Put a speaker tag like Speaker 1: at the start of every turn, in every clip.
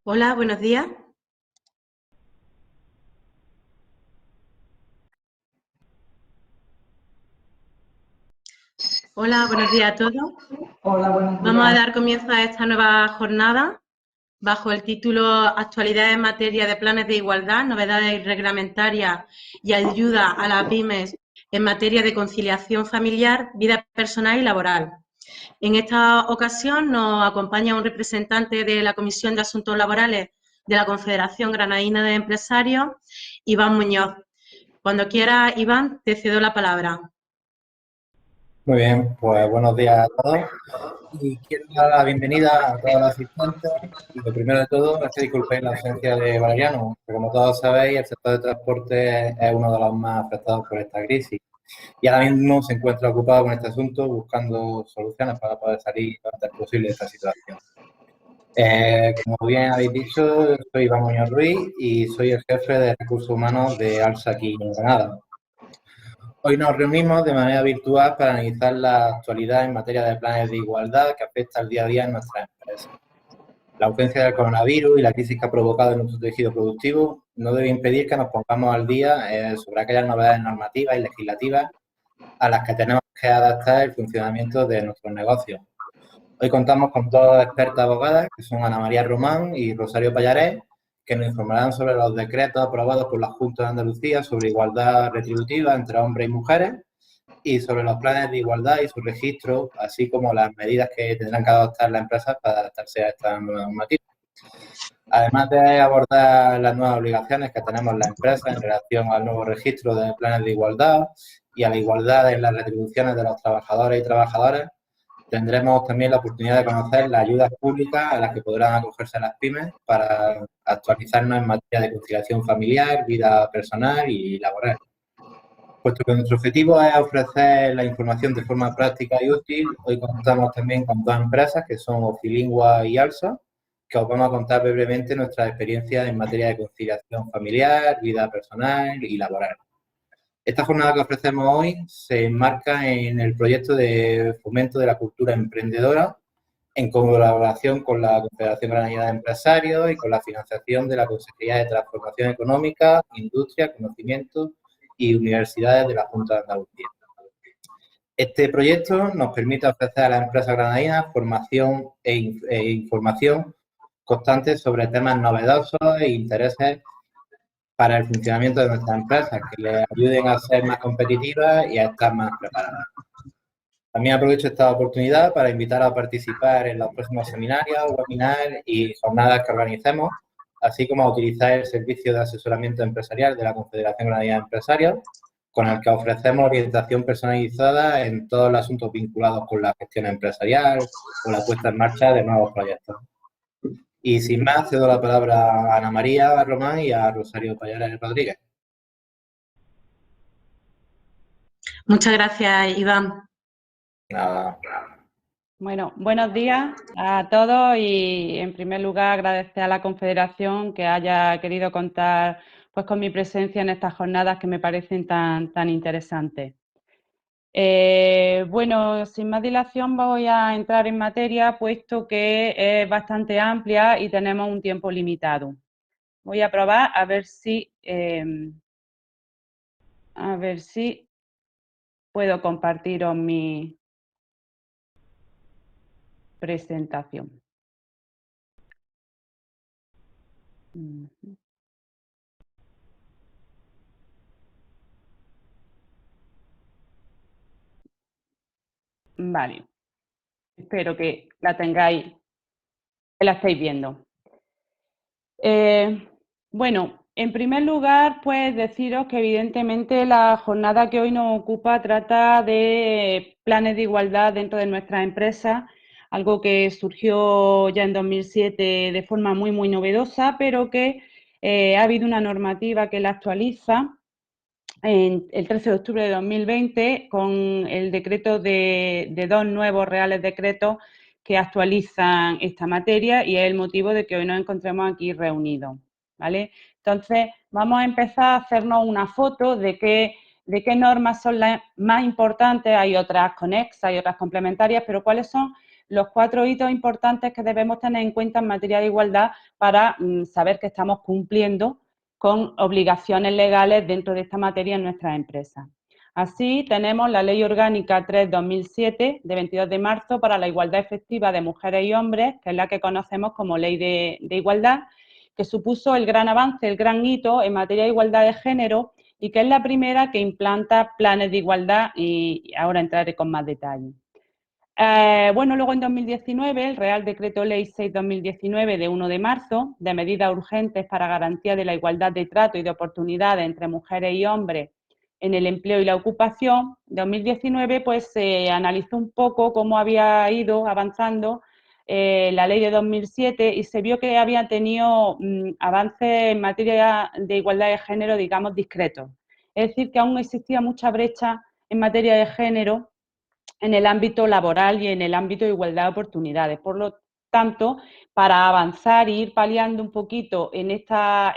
Speaker 1: Hola, buenos días. Hola, buenos días a todos.
Speaker 2: Hola, buenos
Speaker 1: Vamos a
Speaker 2: días.
Speaker 1: dar comienzo a esta nueva jornada bajo el título Actualidades en materia de planes de igualdad, novedades reglamentarias y ayuda a las pymes en materia de conciliación familiar, vida personal y laboral. En esta ocasión nos acompaña un representante de la Comisión de Asuntos Laborales de la Confederación Granadina de Empresarios, Iván Muñoz. Cuando quiera, Iván, te cedo la palabra.
Speaker 3: Muy bien, pues buenos días a todos y quiero dar la bienvenida a todos los asistentes y lo primero de todo es que disculpéis la ausencia de Valeriano, que como todos sabéis el sector de transporte es uno de los más afectados por esta crisis y ahora mismo se encuentra ocupado con este asunto buscando soluciones para poder salir lo antes posible de esta situación. Como bien habéis dicho, soy Iván Muñoz Ruiz y soy el jefe de recursos humanos de ALSA aquí en Granada. Hoy nos reunimos de manera virtual para analizar la actualidad en materia de planes de igualdad que afecta al día a día en nuestras empresas. La ausencia del coronavirus y la crisis que ha provocado en nuestro tejido productivo no debe impedir que nos pongamos al día sobre aquellas novedades normativas y legislativas a las que tenemos que adaptar el funcionamiento de nuestros negocios. Hoy contamos con dos expertas abogadas, que son Ana María Román y Rosario Pallarés, que nos informarán sobre los decretos aprobados por la Junta de Andalucía sobre igualdad retributiva entre hombres y mujeres y sobre los planes de igualdad y su registro, así como las medidas que tendrán que adoptar las empresas para adaptarse a esta nueva normativa. Además de abordar las nuevas obligaciones que tenemos las empresas en relación al nuevo registro de planes de igualdad y a la igualdad en las retribuciones de los trabajadores y trabajadoras, tendremos también la oportunidad de conocer las ayudas públicas a las que podrán acogerse las pymes para actualizarnos en materia de conciliación familiar, vida personal y laboral. Puesto que nuestro objetivo es ofrecer la información de forma práctica y útil, hoy contamos también con dos empresas que son Ofilingua y Alsa, que os vamos a contar brevemente nuestras experiencias en materia de conciliación familiar, vida personal y laboral. Esta jornada que ofrecemos hoy se enmarca en el proyecto de fomento de la cultura emprendedora en colaboración con la Confederación Granadina de Empresarios y con la financiación de la Consejería de Transformación Económica, Industria, Conocimiento y Universidades de la Junta de Andalucía. Este proyecto nos permite ofrecer a las empresas granadinas formación e información constante sobre temas novedosos e intereses para el funcionamiento de nuestras empresas, que les ayuden a ser más competitivas y a estar más preparadas. También aprovecho esta oportunidad para invitar a participar en los próximos seminarios, webinars y jornadas que organicemos, así como a utilizar el servicio de asesoramiento empresarial de la Confederación Granadina de Empresarios, con el que ofrecemos orientación personalizada en todos los asuntos vinculados con la gestión empresarial o la puesta en marcha de nuevos proyectos. Y sin más, cedo la palabra a Ana María Román y a Rosario Pallares Rodríguez.
Speaker 1: Muchas gracias, Iván.
Speaker 3: Nada.
Speaker 2: Bueno, buenos días a todos y en primer lugar agradecer a la Confederación que haya querido contar pues con mi presencia en estas jornadas que me parecen tan interesantes. Bueno, sin más dilación voy a entrar en materia puesto que es bastante amplia y tenemos un tiempo limitado. Voy a probar a ver si puedo compartiros mi presentación. Vale, espero que la tengáis, que la estéis viendo. Bueno, en primer lugar, pues deciros que evidentemente la jornada que hoy nos ocupa trata de planes de igualdad dentro de nuestras empresas, algo que surgió ya en 2007 de forma muy novedosa, pero que ha habido una normativa que la actualiza el 13 de octubre de 2020 con el decreto de dos nuevos reales decretos que actualizan esta materia y es el motivo de que hoy nos encontremos aquí reunidos, ¿vale? Entonces, vamos a empezar a hacernos una foto de qué normas son las más importantes, hay otras conexas, hay otras complementarias, pero cuáles son los 4 hitos importantes que debemos tener en cuenta en materia de igualdad para saber que estamos cumpliendo con obligaciones legales dentro de esta materia en nuestras empresas. Así, tenemos la Ley Orgánica 3/2007, de 22 de marzo, para la igualdad efectiva de mujeres y hombres, que es la que conocemos como Ley de Igualdad, que supuso el gran avance, el gran hito en materia de igualdad de género y que es la primera que implanta planes de igualdad y ahora entraré con más detalle. Bueno, luego en 2019, el Real Decreto Ley 6/2019 de 1 de marzo, de medidas urgentes para garantía de la igualdad de trato y de oportunidades entre mujeres y hombres en el empleo y la ocupación, 2019, pues se analizó un poco cómo había ido avanzando la ley de 2007 y se vio que había tenido avances en materia de igualdad de género, digamos, discretos. Es decir, que aún existía mucha brecha en materia de género en el ámbito laboral y en el ámbito de igualdad de oportunidades. Por lo tanto, para avanzar e ir paliando un poquito en estas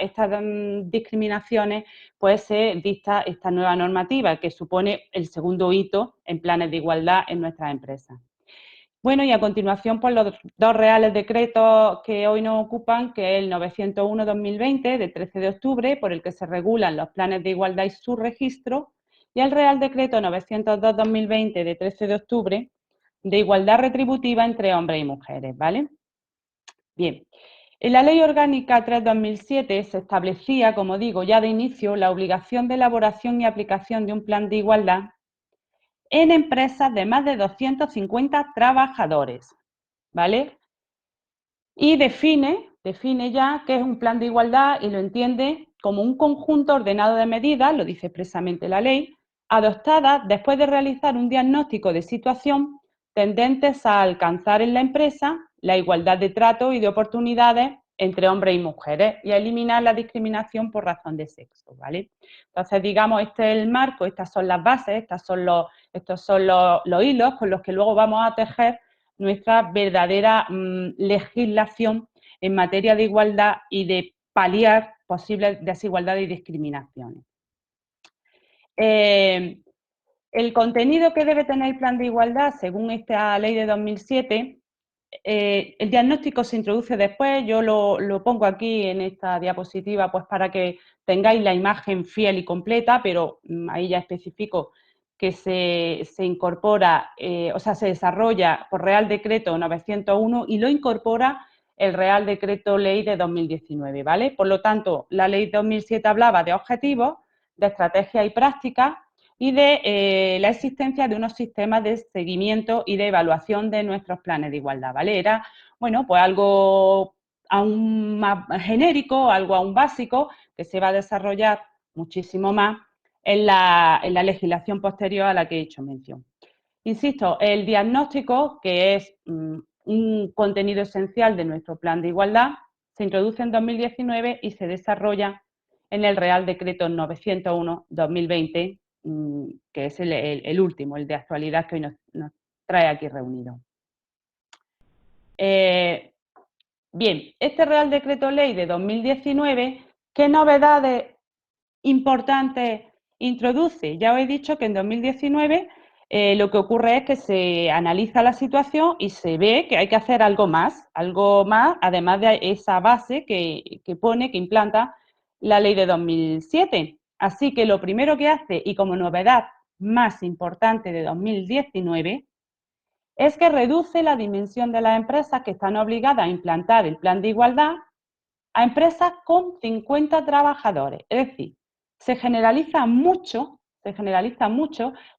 Speaker 2: discriminaciones, pues se dicta esta nueva normativa que supone el segundo hito en planes de igualdad en nuestras empresas. Bueno, y a continuación, pues los 2 reales decretos que hoy nos ocupan, que es el 901/2020, de 13 de octubre, por el que se regulan los planes de igualdad y su registro, y el Real Decreto 902/2020, de 13 de octubre, de igualdad retributiva entre hombres y mujeres, ¿vale? Bien, en la Ley Orgánica 3/2007 se establecía, como digo, ya de inicio, la obligación de elaboración y aplicación de un plan de igualdad en empresas de más de 250 trabajadores, ¿vale? Y define ya qué es un plan de igualdad y lo entiende como un conjunto ordenado de medidas, lo dice expresamente la ley, adoptadas después de realizar un diagnóstico de situación tendentes a alcanzar en la empresa la igualdad de trato y de oportunidades entre hombres y mujeres y a eliminar la discriminación por razón de sexo, ¿vale? Entonces, digamos, este es el marco, estas son las bases, estos son los hilos con los que luego vamos a tejer nuestra verdadera legislación en materia de igualdad y de paliar posibles desigualdades y discriminaciones. El contenido que debe tener el plan de igualdad, según esta ley de 2007, el diagnóstico se introduce después, yo lo pongo aquí en esta diapositiva pues para que tengáis la imagen fiel y completa, pero ahí ya especifico que se incorpora, o sea, se desarrolla por Real Decreto 901 y lo incorpora el Real Decreto Ley de 2019, ¿vale? Por lo tanto, la Ley de 2007 hablaba de objetivos, de estrategias y prácticas y de la existencia de unos sistemas de seguimiento y de evaluación de nuestros planes de igualdad, ¿vale? Era, bueno, pues algo aún más genérico, algo aún básico, que se va a desarrollar muchísimo más en la legislación posterior a la que he hecho mención. Insisto, el diagnóstico, que es un contenido esencial de nuestro plan de igualdad, se introduce en 2019 y se desarrolla en el Real Decreto 901/2020, que es el último, el de actualidad que hoy nos trae aquí reunido. Bien, este Real Decreto Ley de 2019, ¿qué novedades importantes introduce? Ya os he dicho que en 2019 lo que ocurre es que se analiza la situación y se ve que hay que hacer algo más, además de esa base que pone, que implanta la ley de 2007. Así que lo primero que hace, y como novedad más importante de 2019, es que reduce la dimensión de las empresas que están obligadas a implantar el plan de igualdad a empresas con 50 trabajadores. Es decir, se generaliza mucho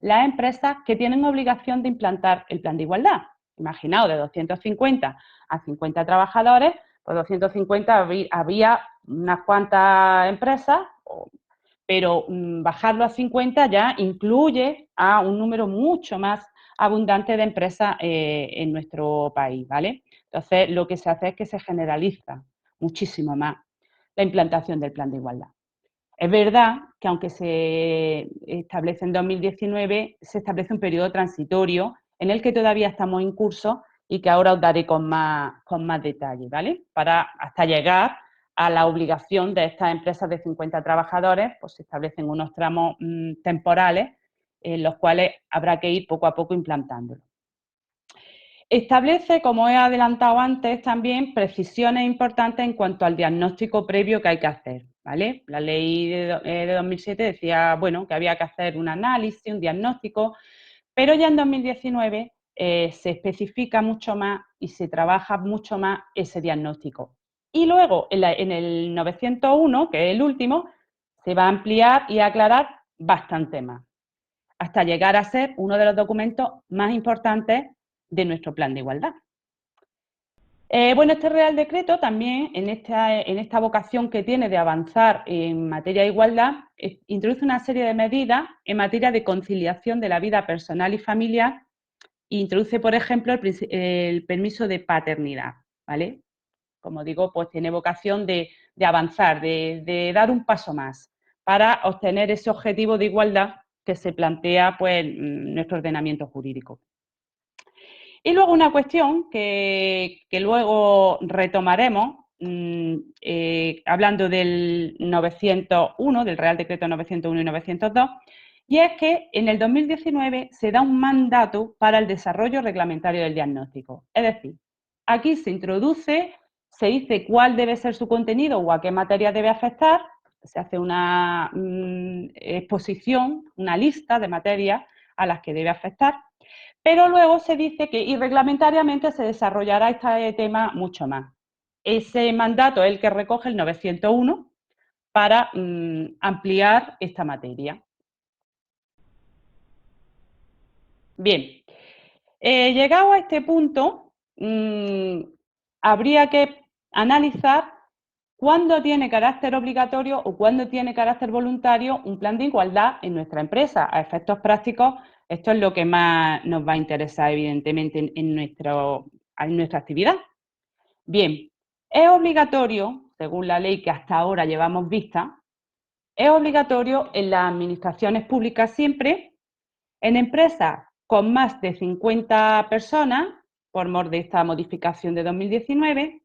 Speaker 2: las empresas que tienen obligación de implantar el plan de igualdad. Imaginaos, de 250 a 50 trabajadores, pues 250 había unas cuantas empresas, pero bajarlo a 50 ya incluye a un número mucho más abundante de empresas en nuestro país, ¿vale? Entonces, lo que se hace es que se generaliza muchísimo más la implantación del plan de igualdad. Es verdad que aunque se establece en 2019, se establece un periodo transitorio en el que todavía estamos en curso y que ahora os daré con más detalle, ¿vale? Para hasta llegar a la obligación de estas empresas de 50 trabajadores, pues se establecen unos tramos temporales en los cuales habrá que ir poco a poco implantándolo. Establece, como he adelantado antes, también precisiones importantes en cuanto al diagnóstico previo que hay que hacer, ¿vale? La ley de 2007 decía, bueno, que había que hacer un análisis, un diagnóstico, pero ya en 2019 se especifica mucho más y se trabaja mucho más ese diagnóstico. Y luego, en el 901, que es el último, se va a ampliar y a aclarar bastante más, hasta llegar a ser uno de los documentos más importantes de nuestro plan de igualdad. Bueno, este Real Decreto también, en esta vocación que tiene de avanzar en materia de igualdad, introduce una serie de medidas en materia de conciliación de la vida personal y familiar e introduce, por ejemplo, el permiso de paternidad, ¿vale? Como digo, pues tiene vocación de avanzar, de dar un paso más para obtener ese objetivo de igualdad que se plantea, pues, nuestro ordenamiento jurídico. Y luego una cuestión que luego retomaremos, hablando del 901, del Real Decreto 901 y 902, y es que en el 2019 se da un mandato para el desarrollo reglamentario del diagnóstico. Es decir, aquí se introduce, se dice cuál debe ser su contenido o a qué materia debe afectar, se hace una exposición, una lista de materias a las que debe afectar, pero luego se dice que y reglamentariamente se desarrollará este tema mucho más. Ese mandato es el que recoge el 901 para ampliar esta materia. Bien, llegado a este punto, habría que analizar cuándo tiene carácter obligatorio o cuándo tiene carácter voluntario un plan de igualdad en nuestra empresa. A efectos prácticos, esto es lo que más nos va a interesar, evidentemente, en nuestra actividad. Bien, es obligatorio, según la ley que hasta ahora llevamos vista, es obligatorio en las administraciones públicas siempre, en empresas con más de 50 personas, por mor de esta modificación de 2019.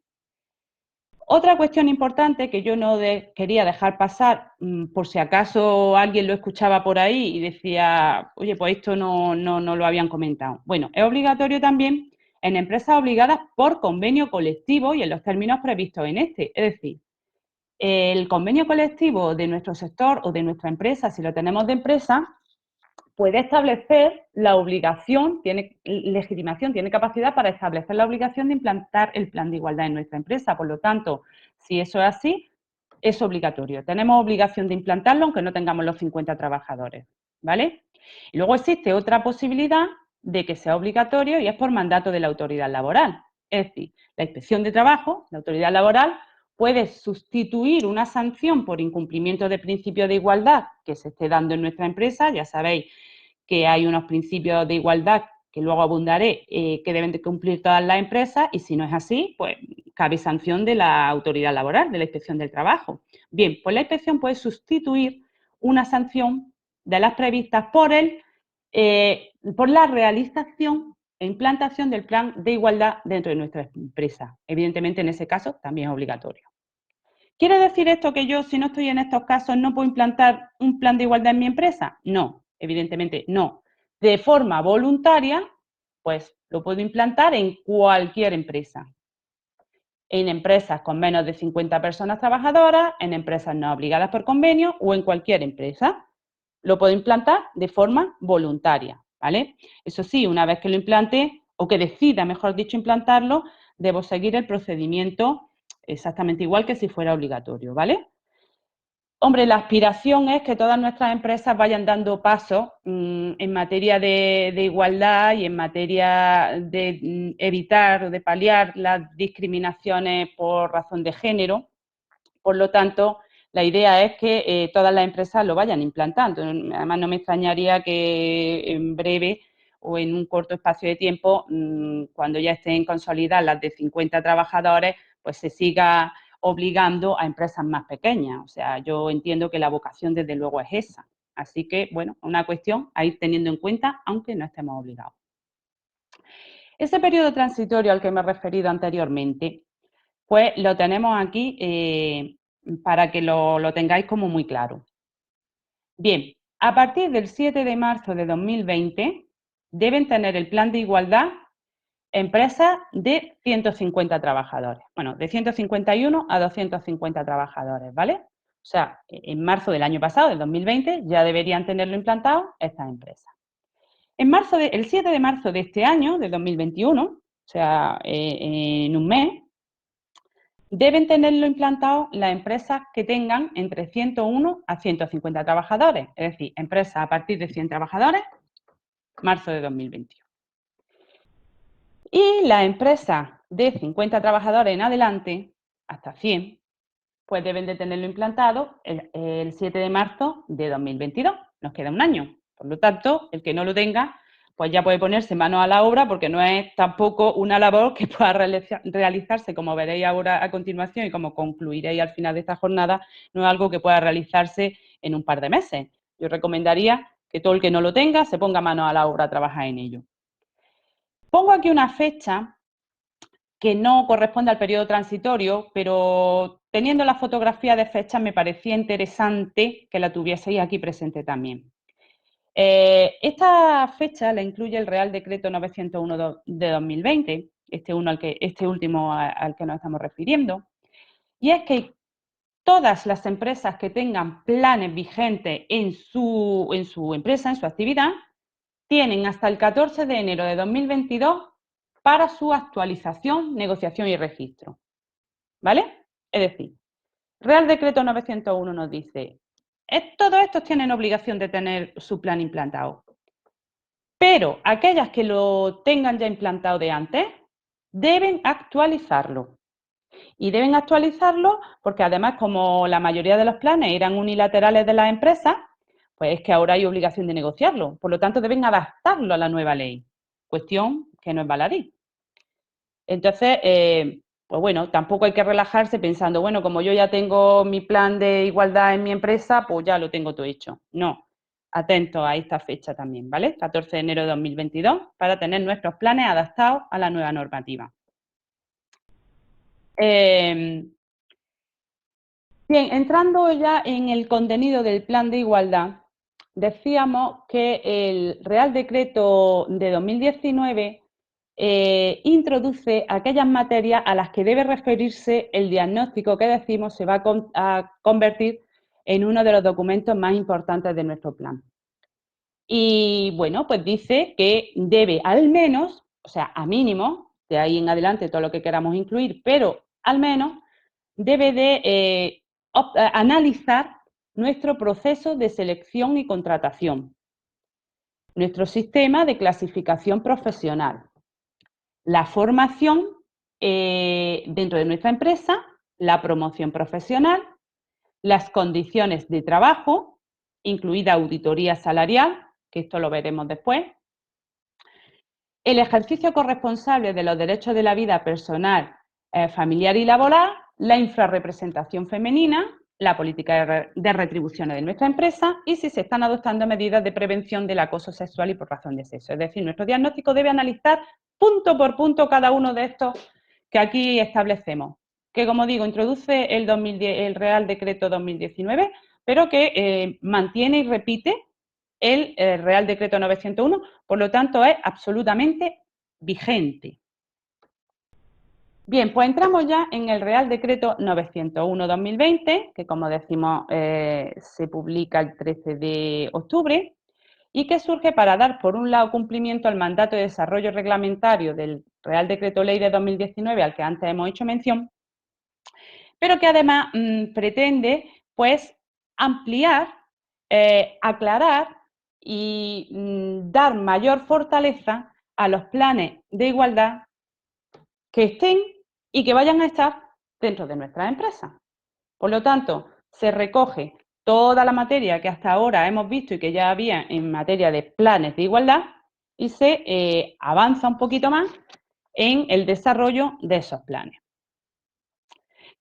Speaker 2: Otra cuestión importante que yo no quería dejar pasar, por si acaso alguien lo escuchaba por ahí y decía, oye, pues esto no lo habían comentado. Bueno, es obligatorio también en empresas obligadas por convenio colectivo y en los términos previstos en este. Es decir, el convenio colectivo de nuestro sector o de nuestra empresa, si lo tenemos de empresa, puede establecer la obligación, tiene legitimación, tiene capacidad para establecer la obligación de implantar el plan de igualdad en nuestra empresa. Por lo tanto, si eso es así, es obligatorio. Tenemos obligación de implantarlo aunque no tengamos los 50 trabajadores, ¿vale? Y luego existe otra posibilidad de que sea obligatorio y es por mandato de la autoridad laboral. Es decir, la inspección de trabajo, la autoridad laboral, puede sustituir una sanción por incumplimiento de principio de igualdad que se esté dando en nuestra empresa. Ya sabéis que hay unos principios de igualdad que luego abundaré, que deben de cumplir todas las empresas y si no es así, pues cabe sanción de la autoridad laboral, de la inspección del trabajo. Bien, pues la inspección puede sustituir una sanción de las previstas por la realización e implantación del plan de igualdad dentro de nuestra empresa. Evidentemente, en ese caso, también es obligatorio. ¿Quiere decir esto que yo, si no estoy en estos casos, no puedo implantar un plan de igualdad en mi empresa? No, evidentemente no. De forma voluntaria, pues lo puedo implantar en cualquier empresa. En empresas con menos de 50 personas trabajadoras, en empresas no obligadas por convenio o en cualquier empresa. Lo puedo implantar de forma voluntaria, ¿vale? Eso sí, una vez que lo implante, o que decida, mejor dicho, implantarlo, debo seguir el procedimiento exactamente igual que si fuera obligatorio, ¿vale? Hombre, la aspiración es que todas nuestras empresas vayan dando pasos en materia de igualdad y en materia de evitar o de paliar las discriminaciones por razón de género. Por lo tanto, la idea es que todas las empresas lo vayan implantando. Además, no me extrañaría que en breve o en un corto espacio de tiempo, cuando ya estén consolidadas las de 50 trabajadores, pues se siga obligando a empresas más pequeñas. O sea, yo entiendo que la vocación desde luego es esa. Así que, bueno, una cuestión a ir teniendo en cuenta, aunque no estemos obligados. Ese periodo transitorio al que me he referido anteriormente, pues lo tenemos aquí para que lo tengáis como muy claro. Bien, a partir del 7 de marzo de 2020 deben tener el plan de igualdad empresas de 150 trabajadores. Bueno, de 151 a 250 trabajadores, ¿vale? O sea, en marzo del año pasado, del 2020, ya deberían tenerlo implantado estas empresas. El 7 de marzo de este año, de 2021, o sea, en un mes, deben tenerlo implantado las empresas que tengan entre 101 a 150 trabajadores, es decir, empresas a partir de 100 trabajadores, marzo de 2021. Y las empresas de 50 trabajadores en adelante, hasta 100, pues deben de tenerlo implantado el 7 de marzo de 2022. Nos queda un año. Por lo tanto, el que no lo tenga, pues ya puede ponerse manos a la obra, porque no es tampoco una labor que pueda realizarse, como veréis ahora a continuación y como concluiréis al final de esta jornada, no es algo que pueda realizarse en un par de meses. Yo recomendaría que todo el que no lo tenga se ponga manos a la obra a trabajar en ello. Pongo aquí una fecha que no corresponde al periodo transitorio, pero teniendo la fotografía de fecha me parecía interesante que la tuvieseis aquí presente también. Esta fecha la incluye el Real Decreto 901 de 2020, este último al que nos estamos refiriendo, y es que todas las empresas que tengan planes vigentes en su empresa, en su actividad, tienen hasta el 14 de enero de 2022 para su actualización, negociación y registro. ¿Vale? Es decir, Real Decreto 901 nos dice, todos estos tienen obligación de tener su plan implantado, pero aquellas que lo tengan ya implantado de antes, deben actualizarlo. Y deben actualizarlo porque además, como la mayoría de los planes eran unilaterales de las empresas, pues es que ahora hay obligación de negociarlo. Por lo tanto, deben adaptarlo a la nueva ley. Cuestión que no es baladí. Entonces, pues bueno, tampoco hay que relajarse pensando, bueno, como yo ya tengo mi plan de igualdad en mi empresa, pues ya lo tengo todo hecho. No, atentos a esta fecha también, ¿vale? 14 de enero de 2022, para tener nuestros planes adaptados a la nueva normativa. Bien, entrando ya en el contenido del plan de igualdad, decíamos que el Real Decreto de 2019 introduce aquellas materias a las que debe referirse el diagnóstico que decimos se va a convertir en uno de los documentos más importantes de nuestro plan. Y bueno, pues dice que debe al menos, o sea, a mínimo, de ahí en adelante todo lo que queramos incluir, pero al menos debe de analizar nuestro proceso de selección y contratación, nuestro sistema de clasificación profesional, la formación dentro de nuestra empresa, la promoción profesional, las condiciones de trabajo, incluida auditoría salarial, que esto lo veremos después, el ejercicio corresponsable de los derechos de la vida personal, familiar y laboral, la infrarrepresentación femenina, la política de retribuciones de nuestra empresa y si se están adoptando medidas de prevención del acoso sexual y por razón de sexo. Es decir, nuestro diagnóstico debe analizar punto por punto cada uno de estos que aquí establecemos, que como digo, introduce el Real Decreto 2019, pero que mantiene y repite el Real Decreto 901, por lo tanto es absolutamente vigente. Bien, pues entramos ya en el Real Decreto 901-2020, que como decimos se publica el 13 de octubre y que surge para dar, por un lado, cumplimiento al mandato de desarrollo reglamentario del Real Decreto Ley de 2019, al que antes hemos hecho mención, pero que además pretende, pues, ampliar, aclarar y dar mayor fortaleza a los planes de igualdad que estén y que vayan a estar dentro de nuestras empresas. Por lo tanto, se recoge toda la materia que hasta ahora hemos visto y que ya había en materia de planes de igualdad y se avanza un poquito más en el desarrollo de esos planes.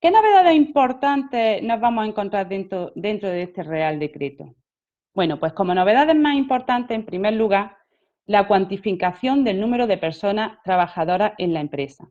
Speaker 2: ¿Qué novedades importantes nos vamos a encontrar dentro de este Real Decreto? Bueno, pues como novedades más importantes, en primer lugar, la cuantificación del número de personas trabajadoras en la empresa.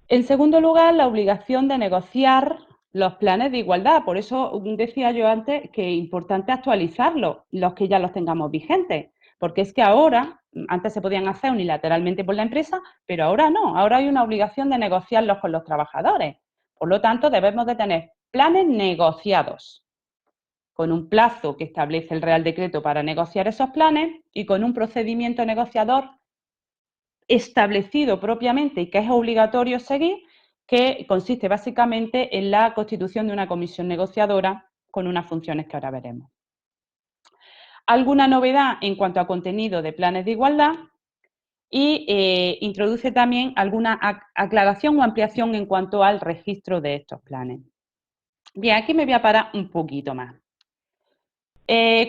Speaker 2: En segundo lugar, la obligación de negociar los planes de igualdad. Por eso decía yo antes que es importante actualizarlos, los que ya los tengamos vigentes, porque es que ahora Antes se podían hacer unilateralmente por la empresa, pero ahora no, ahora hay una obligación de negociarlos con los trabajadores. Por lo tanto, debemos de tener planes negociados, con un plazo que establece el Real Decreto para negociar esos planes y con un procedimiento negociador establecido propiamente y que es obligatorio seguir, que consiste básicamente en la constitución de una comisión negociadora con unas funciones que ahora veremos. Alguna novedad en cuanto a contenido de planes de igualdad y introduce también alguna aclaración o ampliación en cuanto al registro de estos planes. Bien, aquí me voy a parar un poquito más.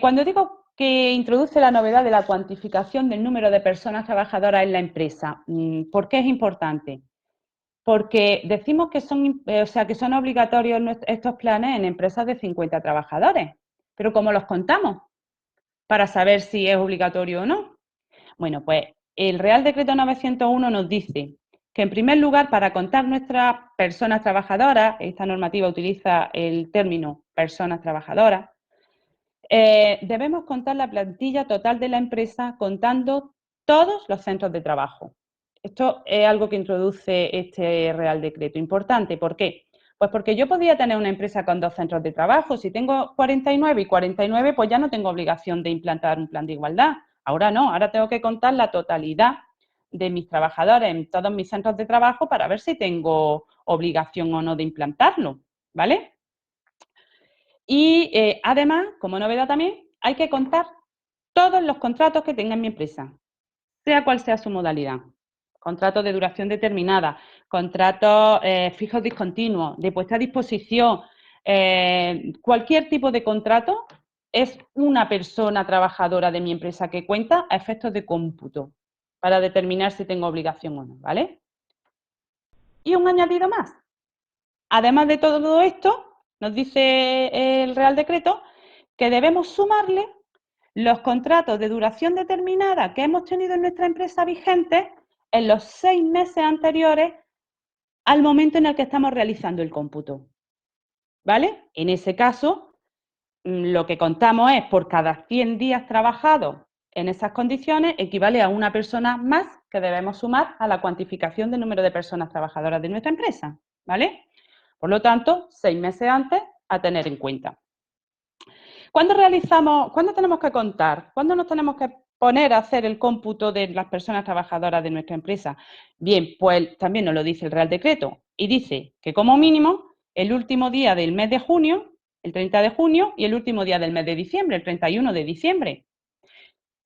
Speaker 2: Cuando digo que introduce la novedad de la cuantificación del número de personas trabajadoras en la empresa, ¿por qué es importante? Porque decimos que son obligatorios estos planes en empresas de 50 trabajadores, pero ¿cómo los contamos para saber si es obligatorio o no? Bueno, pues el Real Decreto 901 nos dice que, en primer lugar, para contar nuestras personas trabajadoras, esta normativa utiliza el término personas trabajadoras, debemos contar la plantilla total de la empresa contando todos los centros de trabajo. Esto es algo que introduce este Real Decreto. Importante, ¿por qué? Pues porque yo podría tener una empresa con 2 centros de trabajo. Si tengo 49 y 49, pues ya no tengo obligación de implantar un plan de igualdad. Ahora no, ahora tengo que contar la totalidad de mis trabajadores en todos mis centros de trabajo para ver si tengo obligación o no de implantarlo, ¿vale? Y además, como novedad también, hay que contar todos los contratos que tenga en mi empresa, sea cual sea su modalidad. Contratos de duración determinada, contratos fijos discontinuos, de puesta a disposición, cualquier tipo de contrato es una persona trabajadora de mi empresa que cuenta a efectos de cómputo para determinar si tengo obligación o no, ¿vale? Y un añadido más. Además de todo esto, nos dice el Real Decreto que debemos sumarle los contratos de duración determinada que hemos tenido en nuestra empresa vigente en los 6 meses anteriores al momento en el que estamos realizando el cómputo, ¿vale? En ese caso, lo que contamos es por cada 100 días trabajados en esas condiciones equivale a una persona más que debemos sumar a la cuantificación del número de personas trabajadoras de nuestra empresa, ¿vale? Por lo tanto, 6 meses antes a tener en cuenta. ¿Cuándo tenemos que contar? ¿Cuándo nos tenemos que poner a hacer el cómputo de las personas trabajadoras de nuestra empresa? Bien, pues también nos lo dice el Real Decreto y dice que como mínimo el último día del mes de junio, el 30 de junio, y el último día del mes de diciembre, el 31 de diciembre.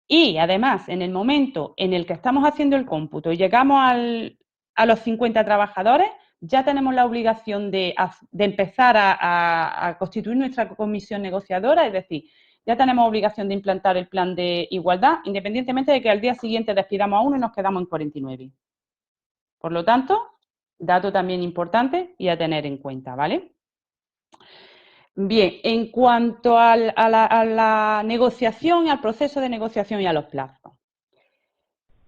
Speaker 2: Y además, en el momento en el que estamos haciendo el cómputo y llegamos a los 50 trabajadores, ya tenemos la obligación de empezar a constituir nuestra comisión negociadora, es decir, ya tenemos obligación de implantar el plan de igualdad, independientemente de que al día siguiente despidamos a uno y nos quedamos en 49. Por lo tanto, dato también importante y a tener en cuenta, ¿vale? Bien, en cuanto a la negociación, al proceso de negociación y a los plazos.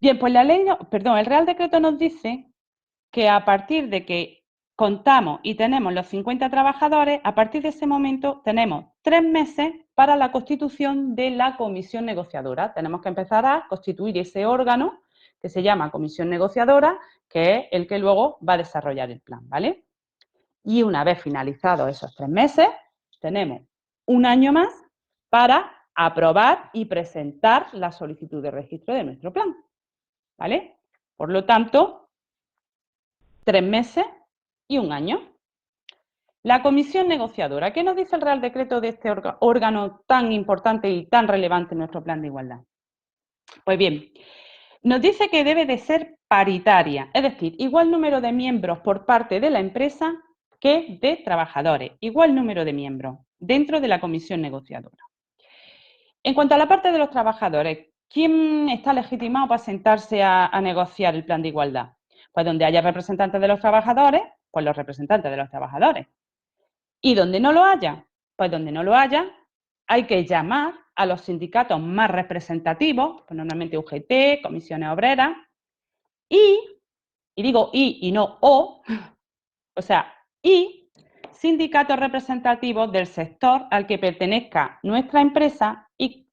Speaker 2: Bien, pues el Real Decreto nos dice que a partir de que contamos y tenemos los 50 trabajadores, a partir de ese momento tenemos 3 meses para la constitución de la comisión negociadora. Tenemos que empezar a constituir ese órgano que se llama comisión negociadora, que es el que luego va a desarrollar el plan, ¿vale? Y una vez finalizados esos 3 meses, tenemos un año más para aprobar y presentar la solicitud de registro de nuestro plan, ¿vale? Por lo tanto, 3 meses y un año. La comisión negociadora, ¿qué nos dice el Real Decreto de este órgano tan importante y tan relevante en nuestro plan de igualdad? Pues bien, nos dice que debe de ser paritaria, es decir, igual número de miembros por parte de la empresa que de trabajadores, igual número de miembros dentro de la comisión negociadora. En cuanto a la parte de los trabajadores, ¿quién está legitimado para sentarse a negociar el plan de igualdad? Pues donde haya representantes de los trabajadores, pues los representantes de los trabajadores. Y donde no lo haya, pues donde no lo haya, hay que llamar a los sindicatos más representativos, pues normalmente UGT, comisiones obreras, y digo y no o sea, y sindicatos representativos del sector al que pertenezca nuestra empresa y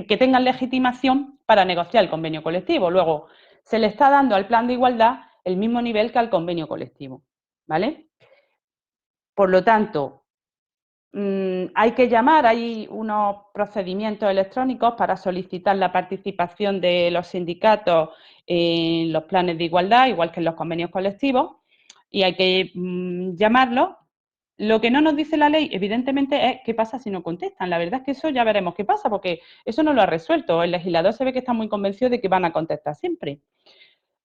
Speaker 2: que tengan legitimación para negociar el convenio colectivo. Luego, se le está dando al plan de igualdad el mismo nivel que al convenio colectivo, ¿vale? Por lo tanto, hay que llamar, hay unos procedimientos electrónicos para solicitar la participación de los sindicatos en los planes de igualdad, igual que en los convenios colectivos, y hay que llamarlos. Lo que no nos dice la ley, evidentemente, es qué pasa si no contestan. La verdad es que eso ya veremos qué pasa, porque eso no lo ha resuelto. El legislador se ve que está muy convencido de que van a contestar siempre.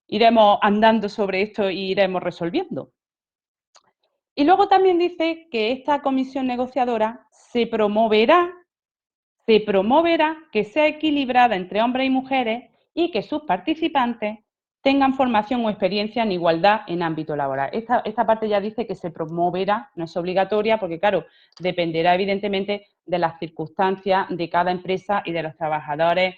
Speaker 2: Iremos andando sobre esto y iremos resolviendo. Y luego también dice que esta comisión negociadora se promoverá que sea equilibrada entre hombres y mujeres y que sus participantes tengan formación o experiencia en igualdad en ámbito laboral. Esta parte ya dice que se promoverá, no es obligatoria, porque claro, dependerá evidentemente de las circunstancias de cada empresa y de los trabajadores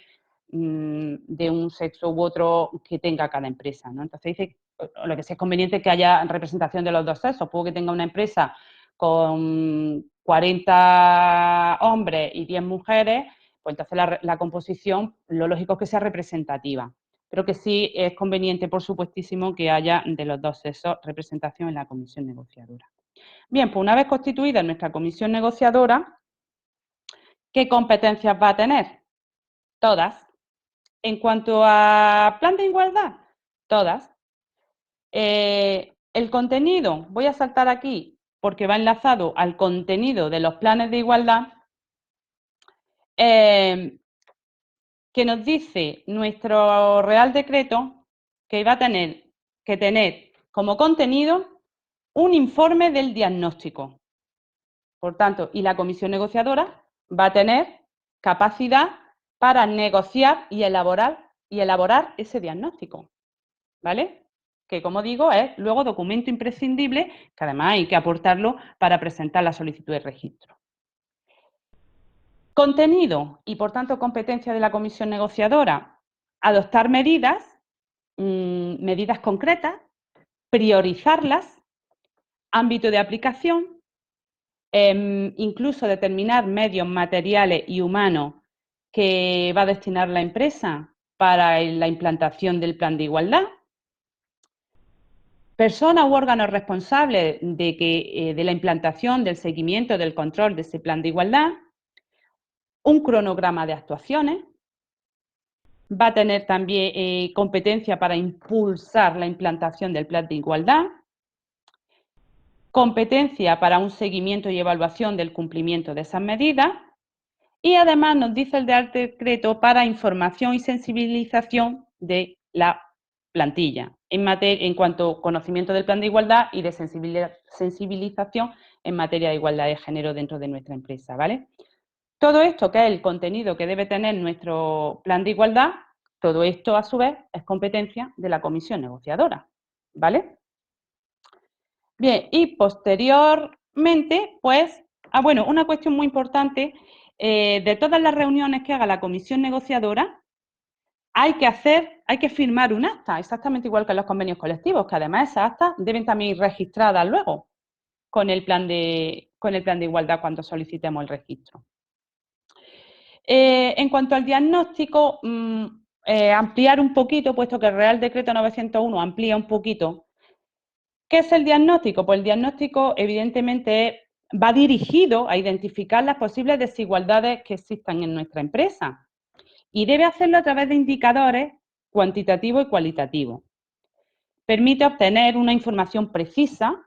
Speaker 2: de un sexo u otro que tenga cada empresa, ¿no? Entonces dice, lo que sí es conveniente que haya representación de los dos sexos. Puedo que tenga una empresa con 40 hombres y 10 mujeres, pues entonces la composición, lo lógico es que sea representativa. Pero que sí es conveniente, por supuestísimo, que haya de los dos sexos representación en la comisión negociadora. Bien, pues una vez constituida nuestra comisión negociadora, ¿qué competencias va a tener? Todas. En cuanto a plan de igualdad, todas. El contenido, voy a saltar aquí porque va enlazado al contenido de los planes de igualdad, que nos dice nuestro Real Decreto que va a tener que tener como contenido un informe del diagnóstico. Por tanto, y la comisión negociadora va a tener capacidad para negociar y elaborar ese diagnóstico, ¿vale? Que, como digo, es luego documento imprescindible, que además hay que aportarlo para presentar la solicitud de registro. Contenido y, por tanto, competencia de la comisión negociadora, adoptar medidas concretas, priorizarlas, ámbito de aplicación, incluso determinar medios materiales y humanos que va a destinar la empresa para la implantación del plan de igualdad, personas u órganos responsables de la implantación, del seguimiento, del control de ese plan de igualdad, un cronograma de actuaciones, va a tener también competencia para impulsar la implantación del plan de igualdad, competencia para un seguimiento y evaluación del cumplimiento de esas medidas y además nos dice el Real Decreto para información y sensibilización de la plantilla en cuanto a conocimiento del plan de igualdad y de sensibilización en materia de igualdad de género dentro de nuestra empresa, ¿vale? Todo esto, que es el contenido que debe tener nuestro plan de igualdad, todo esto a su vez es competencia de la comisión negociadora, ¿vale? Bien, y posteriormente, pues, bueno, una cuestión muy importante, de todas las reuniones que haga la comisión negociadora, hay que firmar un acta, exactamente igual que en los convenios colectivos, que además esas actas deben también ir registradas luego con el plan de igualdad cuando solicitemos el registro. En cuanto al diagnóstico, ampliar un poquito, puesto que el Real Decreto 901 amplía un poquito. ¿Qué es el diagnóstico? Pues el diagnóstico, evidentemente, va dirigido a identificar las posibles desigualdades que existan en nuestra empresa y debe hacerlo a través de indicadores cuantitativos y cualitativos. Permite obtener una información precisa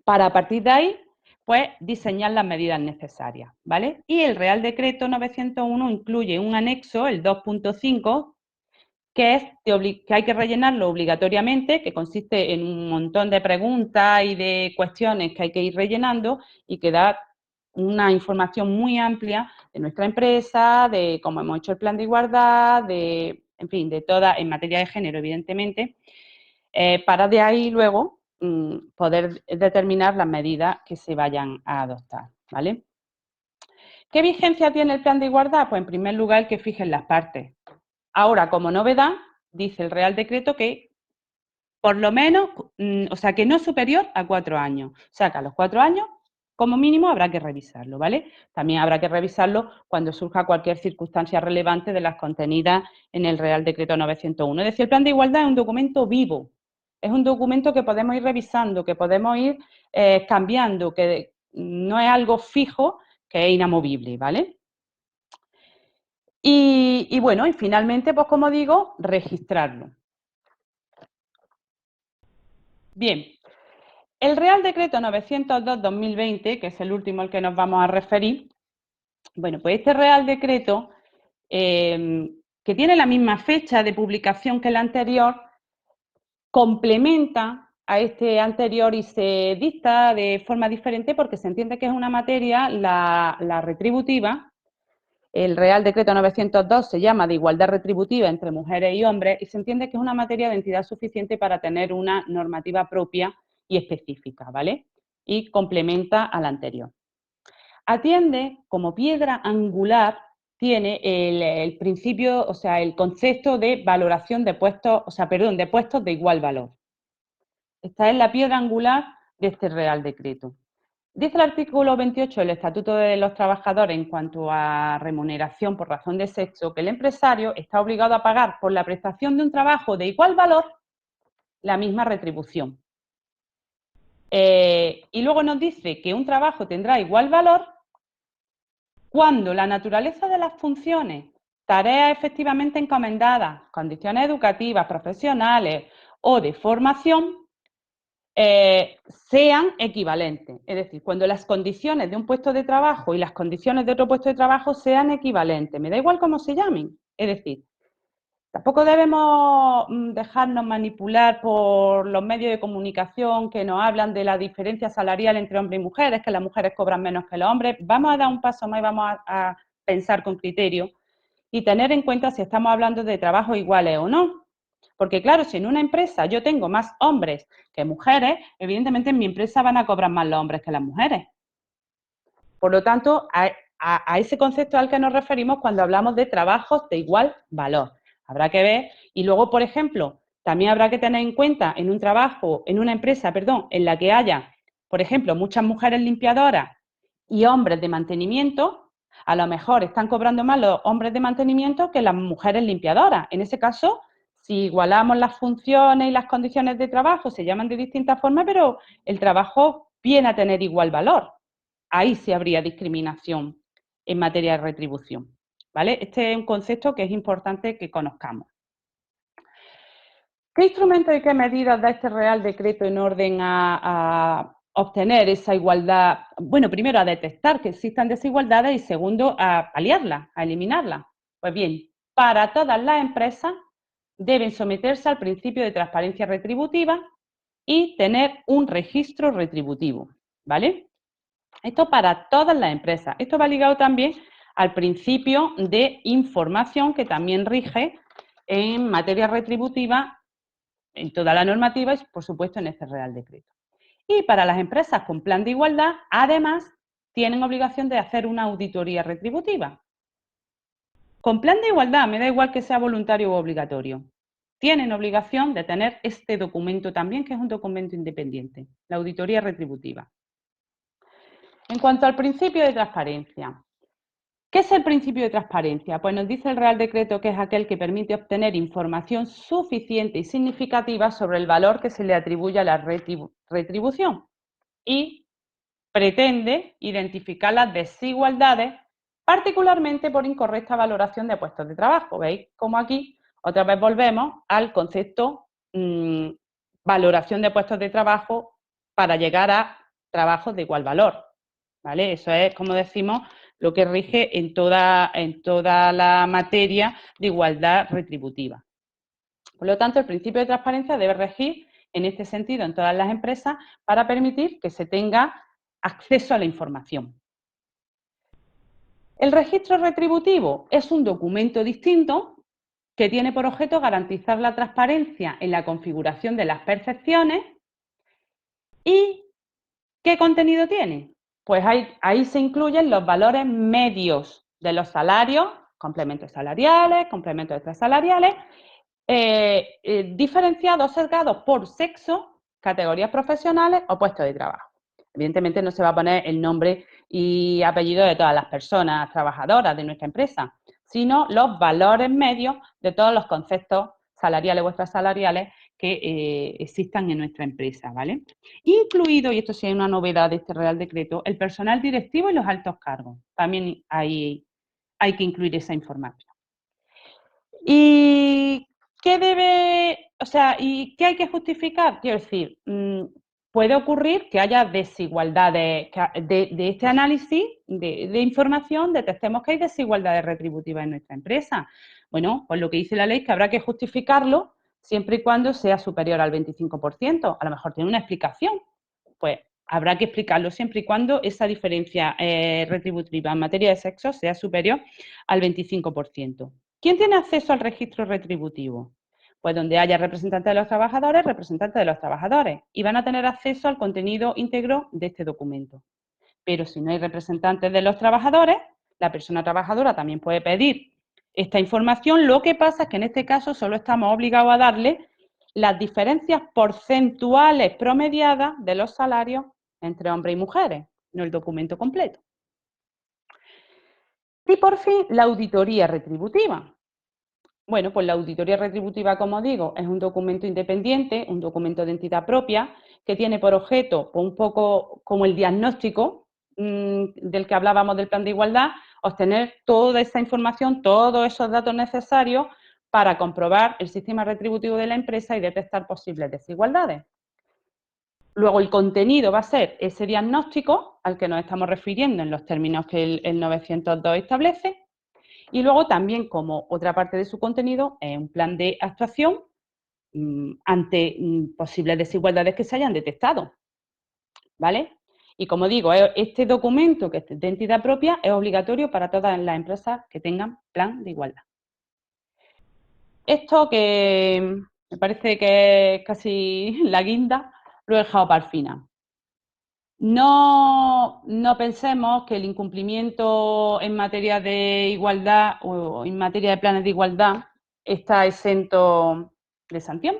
Speaker 2: para, a partir de ahí, pues, diseñar las medidas necesarias, ¿vale? Y el Real Decreto 901 incluye un anexo, el 2.5, que hay que rellenarlo obligatoriamente, que consiste en un montón de preguntas y de cuestiones que hay que ir rellenando y que da una información muy amplia de nuestra empresa, de cómo hemos hecho el plan de igualdad, en fin, de toda, en materia de género, evidentemente, para de ahí luego poder determinar las medidas que se vayan a adoptar, ¿vale? ¿Qué vigencia tiene el plan de igualdad? Pues en primer lugar que fijen las partes. Ahora, como novedad, dice el Real Decreto que por lo menos, o sea, que no superior a 4 años. O sea, que a los 4 años Como mínimo habrá que revisarlo, ¿vale? También habrá que revisarlo cuando surja cualquier circunstancia relevante de las contenidas en el Real Decreto 901. Es decir, el Plan de Igualdad es un documento vivo, es un documento que podemos ir revisando, que podemos ir cambiando, que no es algo fijo, que es inamovible, ¿vale? Y bueno, y finalmente, pues como digo, registrarlo. Bien, el Real Decreto 902-2020, que es el último al que nos vamos a referir, bueno, pues este Real Decreto, que tiene la misma fecha de publicación que el anterior, complementa a este anterior y se dicta de forma diferente porque se entiende que es una materia, la retributiva. El Real Decreto 902 se llama de igualdad retributiva entre mujeres y hombres y se entiende que es una materia de entidad suficiente para tener una normativa propia y específica, ¿vale? Y complementa a la anterior. Atiende como piedra angular, tiene el principio, o sea, el concepto de valoración de puestos, o sea, perdón, de puestos de igual valor. Esta es la piedra angular de este Real Decreto. Dice el artículo 28 del Estatuto de los Trabajadores en cuanto a remuneración por razón de sexo, que el empresario está obligado a pagar por la prestación de un trabajo de igual valor la misma retribución. Y luego nos dice que un trabajo tendrá igual valor cuando la naturaleza de las funciones, tareas efectivamente encomendadas, condiciones educativas, profesionales o de formación sean equivalentes. Es decir, cuando las condiciones de un puesto de trabajo y las condiciones de otro puesto de trabajo sean equivalentes. Me da igual cómo se llamen. Es decir, tampoco debemos dejarnos manipular por los medios de comunicación que nos hablan de la diferencia salarial entre hombres y mujeres, que las mujeres cobran menos que los hombres. Vamos a dar un paso más y vamos a pensar con criterio y tener en cuenta si estamos hablando de trabajos iguales o no. Porque claro, si en una empresa yo tengo más hombres que mujeres, evidentemente en mi empresa van a cobrar más los hombres que las mujeres. Por lo tanto, a ese concepto al que nos referimos cuando hablamos de trabajos de igual valor. Habrá que ver, y luego, por ejemplo, también habrá que tener en cuenta en un trabajo, en una empresa, perdón, en la que haya, por ejemplo, muchas mujeres limpiadoras y hombres de mantenimiento, a lo mejor están cobrando más los hombres de mantenimiento que las mujeres limpiadoras. En ese caso, si igualamos las funciones y las condiciones de trabajo, se llaman de distintas formas, pero el trabajo viene a tener igual valor. Ahí sí habría discriminación en materia de retribución, ¿vale? Este es un concepto que es importante que conozcamos. ¿Qué instrumentos y qué medidas da este Real Decreto en orden a obtener esa igualdad? Bueno, primero a detectar que existan desigualdades y segundo a paliarlas, a eliminarlas. Pues bien, para todas las empresas deben someterse al principio de transparencia retributiva y tener un registro retributivo, ¿vale? Esto para todas las empresas. Esto va ligado también al principio de información que también rige en materia retributiva en toda la normativa y, por supuesto, en este Real Decreto. Y para las empresas con plan de igualdad, además, tienen obligación de hacer una auditoría retributiva. Con plan de igualdad, me da igual que sea voluntario o obligatorio. Tienen obligación de tener este documento también, que es un documento independiente, la auditoría retributiva. En cuanto al principio de transparencia, ¿qué es el principio de transparencia? Pues nos dice el Real Decreto que es aquel que permite obtener información suficiente y significativa sobre el valor que se le atribuye a la retribución y pretende identificar las desigualdades, particularmente por incorrecta valoración de puestos de trabajo. ¿Veis? Como aquí otra vez volvemos al concepto valoración de puestos de trabajo para llegar a trabajos de igual valor. ¿Vale? Eso es, como decimos, lo que rige en toda la materia de igualdad retributiva. Por lo tanto, el principio de transparencia debe regir en este sentido en todas las empresas para permitir que se tenga acceso a la información. El registro retributivo es un documento distinto que tiene por objeto garantizar la transparencia en la configuración de las percepciones. ¿Y qué contenido tiene? Pues ahí se incluyen los valores medios de los salarios, complementos salariales, complementos extrasalariales, diferenciados, sesgados por sexo, categorías profesionales o puestos de trabajo. Evidentemente no se va a poner el nombre y apellido de todas las personas trabajadoras de nuestra empresa, sino los valores medios de todos los conceptos salariales o extrasalariales que existan en nuestra empresa, ¿vale? Incluido, y esto sí es una novedad de este Real Decreto, el personal directivo y los altos cargos. También hay que incluir esa información. ¿Y qué y qué hay que justificar? Quiero decir, puede ocurrir que haya desigualdades, de este análisis de información detectemos que hay desigualdades retributivas en nuestra empresa. Bueno, pues lo que dice la ley es que habrá que justificarlo siempre y cuando sea superior al 25%. A lo mejor tiene una explicación, pues habrá que explicarlo siempre y cuando esa diferencia retributiva en materia de sexo sea superior al 25%. ¿Quién tiene acceso al registro retributivo? Pues donde haya representantes de los trabajadores, representantes de los trabajadores, y van a tener acceso al contenido íntegro de este documento. Pero si no hay representantes de los trabajadores, la persona trabajadora también puede pedir esta información. Lo que pasa es que en este caso solo estamos obligados a darle las diferencias porcentuales promediadas de los salarios entre hombres y mujeres, no el documento completo. Y por fin, la auditoría retributiva. Bueno, pues la auditoría retributiva, como digo, es un documento independiente, un documento de entidad propia, que tiene por objeto, pues un poco como el diagnóstico del que hablábamos del plan de igualdad, obtener toda esa información, todos esos datos necesarios para comprobar el sistema retributivo de la empresa y detectar posibles desigualdades. Luego el contenido va a ser ese diagnóstico al que nos estamos refiriendo en los términos que el 902 establece. Y luego también, como otra parte de su contenido, es un plan de actuación ante posibles desigualdades que se hayan detectado, ¿vale? Y como digo, este documento que es de entidad propia es obligatorio para todas las empresas que tengan plan de igualdad. Esto que me parece que es casi la guinda, lo he dejado para el final. No pensemos que el incumplimiento en materia de igualdad o en materia de planes de igualdad está exento de sanción.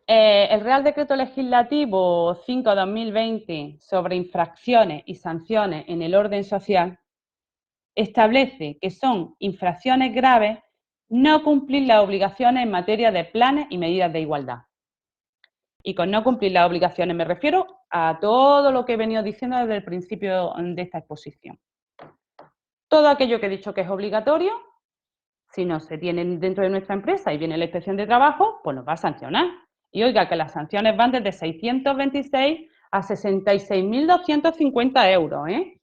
Speaker 2: El Real Decreto Legislativo 5/2020 sobre infracciones y sanciones en el orden social establece que son infracciones graves no cumplir las obligaciones en materia de planes y medidas de igualdad. Y con no cumplir las obligaciones me refiero a todo lo que he venido diciendo desde el principio de esta exposición. Todo aquello que he dicho que es obligatorio, si no se tiene dentro de nuestra empresa y viene la inspección de trabajo, pues nos va a sancionar. Y oiga, que las sanciones van desde 626 a 66.250 euros, ¿eh?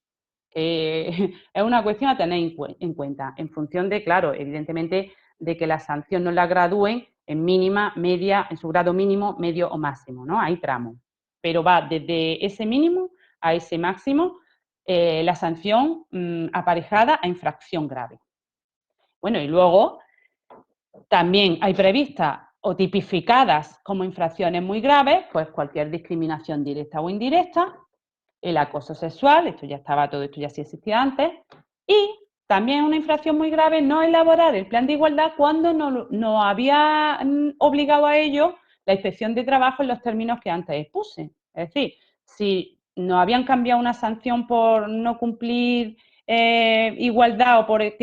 Speaker 2: Es una cuestión a tener en cuenta, en función de, claro, evidentemente, de que la sanción no la gradúen en mínima, media, en su grado mínimo, medio o máximo, ¿no? Hay tramos. Pero va desde ese mínimo a ese máximo la sanción aparejada a infracción grave. Bueno, y luego también hay previstas o tipificadas como infracciones muy graves, pues cualquier discriminación directa o indirecta, el acoso sexual, todo esto ya sí existía antes, y también una infracción muy grave no elaborar el plan de igualdad cuando no había obligado a ello la inspección de trabajo en los términos que antes expuse. Es decir, si no habían cambiado una sanción por no cumplir igualdad o por que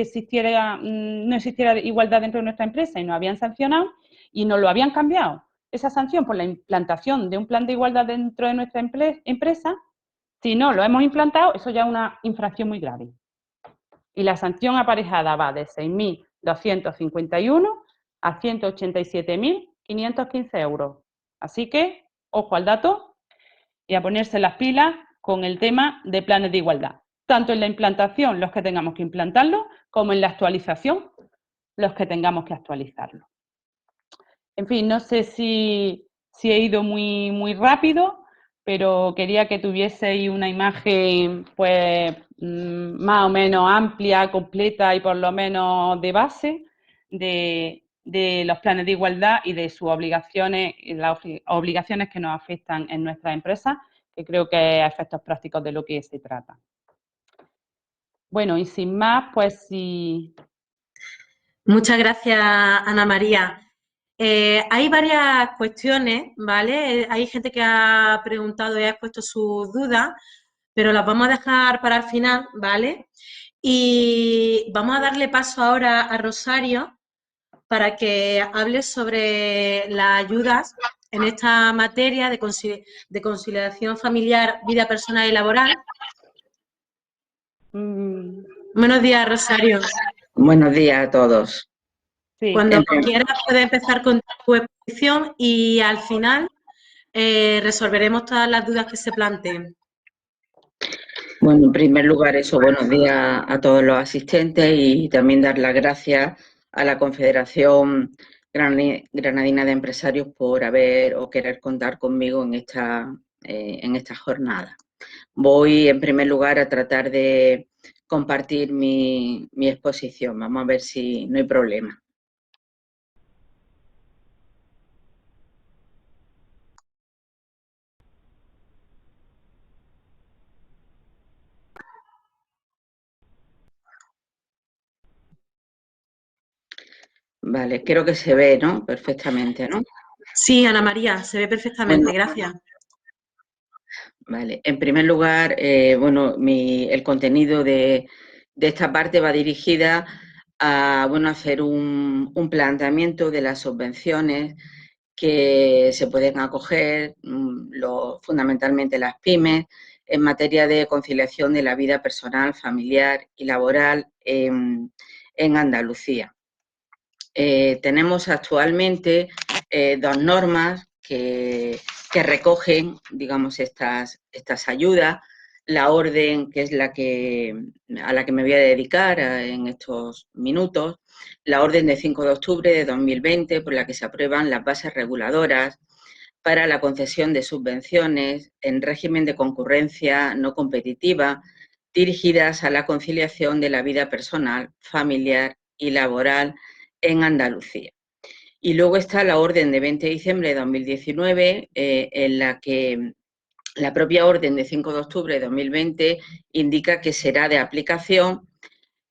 Speaker 2: no existiera igualdad dentro de nuestra empresa y no habían sancionado y no lo habían cambiado esa sanción por la implantación de un plan de igualdad dentro de nuestra empresa, si no lo hemos implantado, eso ya es una infracción muy grave. Y la sanción aparejada va de 6.251 a 187.515 euros. Así que, ojo al dato y a ponerse las pilas con el tema de planes de igualdad. Tanto en la implantación, los que tengamos que implantarlo, como en la actualización, los que tengamos que actualizarlo. En fin, no sé si he ido muy rápido, pero quería que tuvieseis una imagen pues más o menos amplia, completa y por lo menos de base de los planes de igualdad y de sus obligaciones, las obligaciones que nos afectan en nuestras empresas, que creo que a efectos prácticos de lo que se trata. Bueno, y sin más, pues sí.
Speaker 1: Muchas gracias, Ana María. Hay varias cuestiones, ¿vale? Hay gente que ha preguntado y ha expuesto sus dudas, pero las vamos a dejar para el final, ¿vale? Y vamos a darle paso ahora a Rosario para que hable sobre las ayudas en esta materia de conciliación familiar, vida personal y laboral. Buenos días, Rosario.
Speaker 4: Buenos días a todos.
Speaker 2: Sí.
Speaker 1: Cuando quieras puedes empezar con tu exposición y al final resolveremos todas las dudas que se planteen.
Speaker 4: Bueno, en primer lugar, buenos días a todos los asistentes y también dar las gracias a la Confederación Granadina de Empresarios por haber o querer contar conmigo en esta jornada. Voy, en primer lugar, a tratar de compartir mi exposición. Vamos a ver si no hay problema. Vale, creo que se ve, ¿no? Perfectamente, ¿no?
Speaker 1: Sí, Ana María, se ve perfectamente,
Speaker 4: Bueno,
Speaker 1: gracias.
Speaker 4: Vale, en primer lugar, el contenido de esta parte va dirigida a hacer un planteamiento de las subvenciones que se pueden acoger, fundamentalmente las pymes, en materia de conciliación de la vida personal, familiar y laboral en Andalucía. Tenemos actualmente dos normas que recogen, digamos, estas ayudas. La orden, que es a la que me voy a dedicar en estos minutos, la orden de 5 de octubre de 2020, por la que se aprueban las bases reguladoras para la concesión de subvenciones en régimen de concurrencia no competitiva, dirigidas a la conciliación de la vida personal, familiar y laboral en Andalucía. Y luego está la orden de 20 de diciembre de 2019, en la que la propia orden de 5 de octubre de 2020 indica que será de aplicación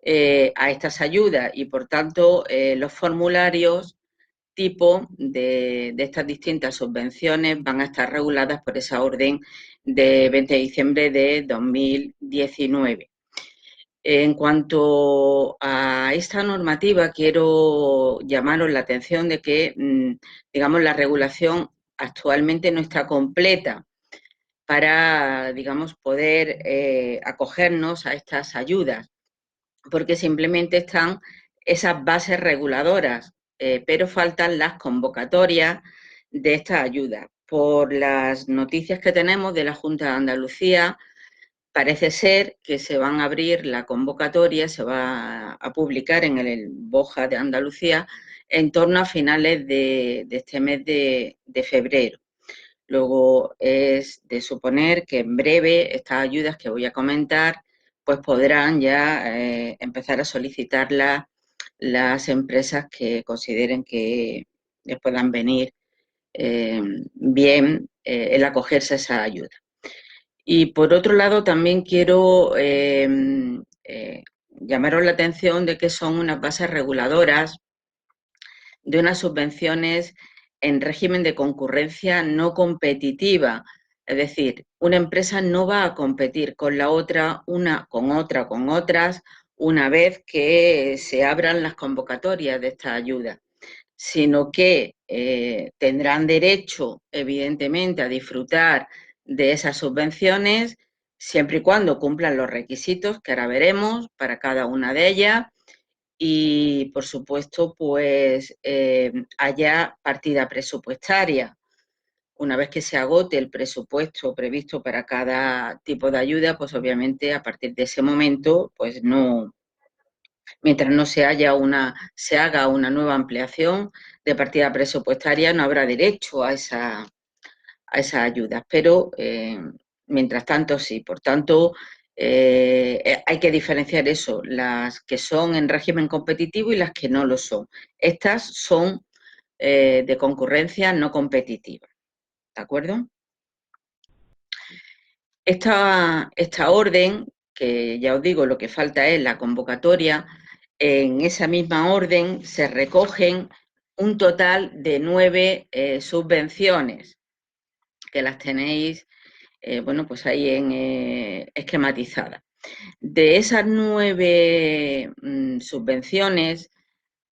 Speaker 4: a estas ayudas y, por tanto, los formularios tipo de estas distintas subvenciones van a estar reguladas por esa orden de 20 de diciembre de 2019. En cuanto a esta normativa, quiero llamaros la atención de que, digamos, la regulación actualmente no está completa para, digamos, poder acogernos a estas ayudas, porque simplemente están esas bases reguladoras, pero faltan las convocatorias de estas ayudas. Por las noticias que tenemos de la Junta de Andalucía, parece ser que se van a abrir la convocatoria, se va a publicar en el BOJA de Andalucía en torno a finales de este mes de febrero. Luego es de suponer que en breve estas ayudas que voy a comentar pues podrán ya empezar a solicitarlas las empresas que consideren que les puedan venir bien el acogerse a esa ayuda. Y por otro lado, también quiero llamaros la atención de que son unas bases reguladoras de unas subvenciones en régimen de concurrencia no competitiva. Es decir, una empresa no va a competir con la otra, con otras, una vez que se abran las convocatorias de esta ayuda, sino que tendrán derecho, evidentemente, a disfrutar de esas subvenciones siempre y cuando cumplan los requisitos que ahora veremos para cada una de ellas y, por supuesto, pues haya partida presupuestaria. Una vez que se agote el presupuesto previsto para cada tipo de ayuda, pues obviamente a partir de ese momento, pues no, mientras no se haga una nueva ampliación de partida presupuestaria, no habrá derecho a esas ayudas, pero mientras tanto sí. Por tanto, hay que diferenciar eso, las que son en régimen competitivo y las que no lo son. Estas son de concurrencia no competitiva, ¿de acuerdo? Esta orden, que ya os digo, lo que falta es la convocatoria, en esa misma orden se recogen un total de 9 subvenciones, que las tenéis, bueno, pues ahí esquematizadas. De esas 9 subvenciones,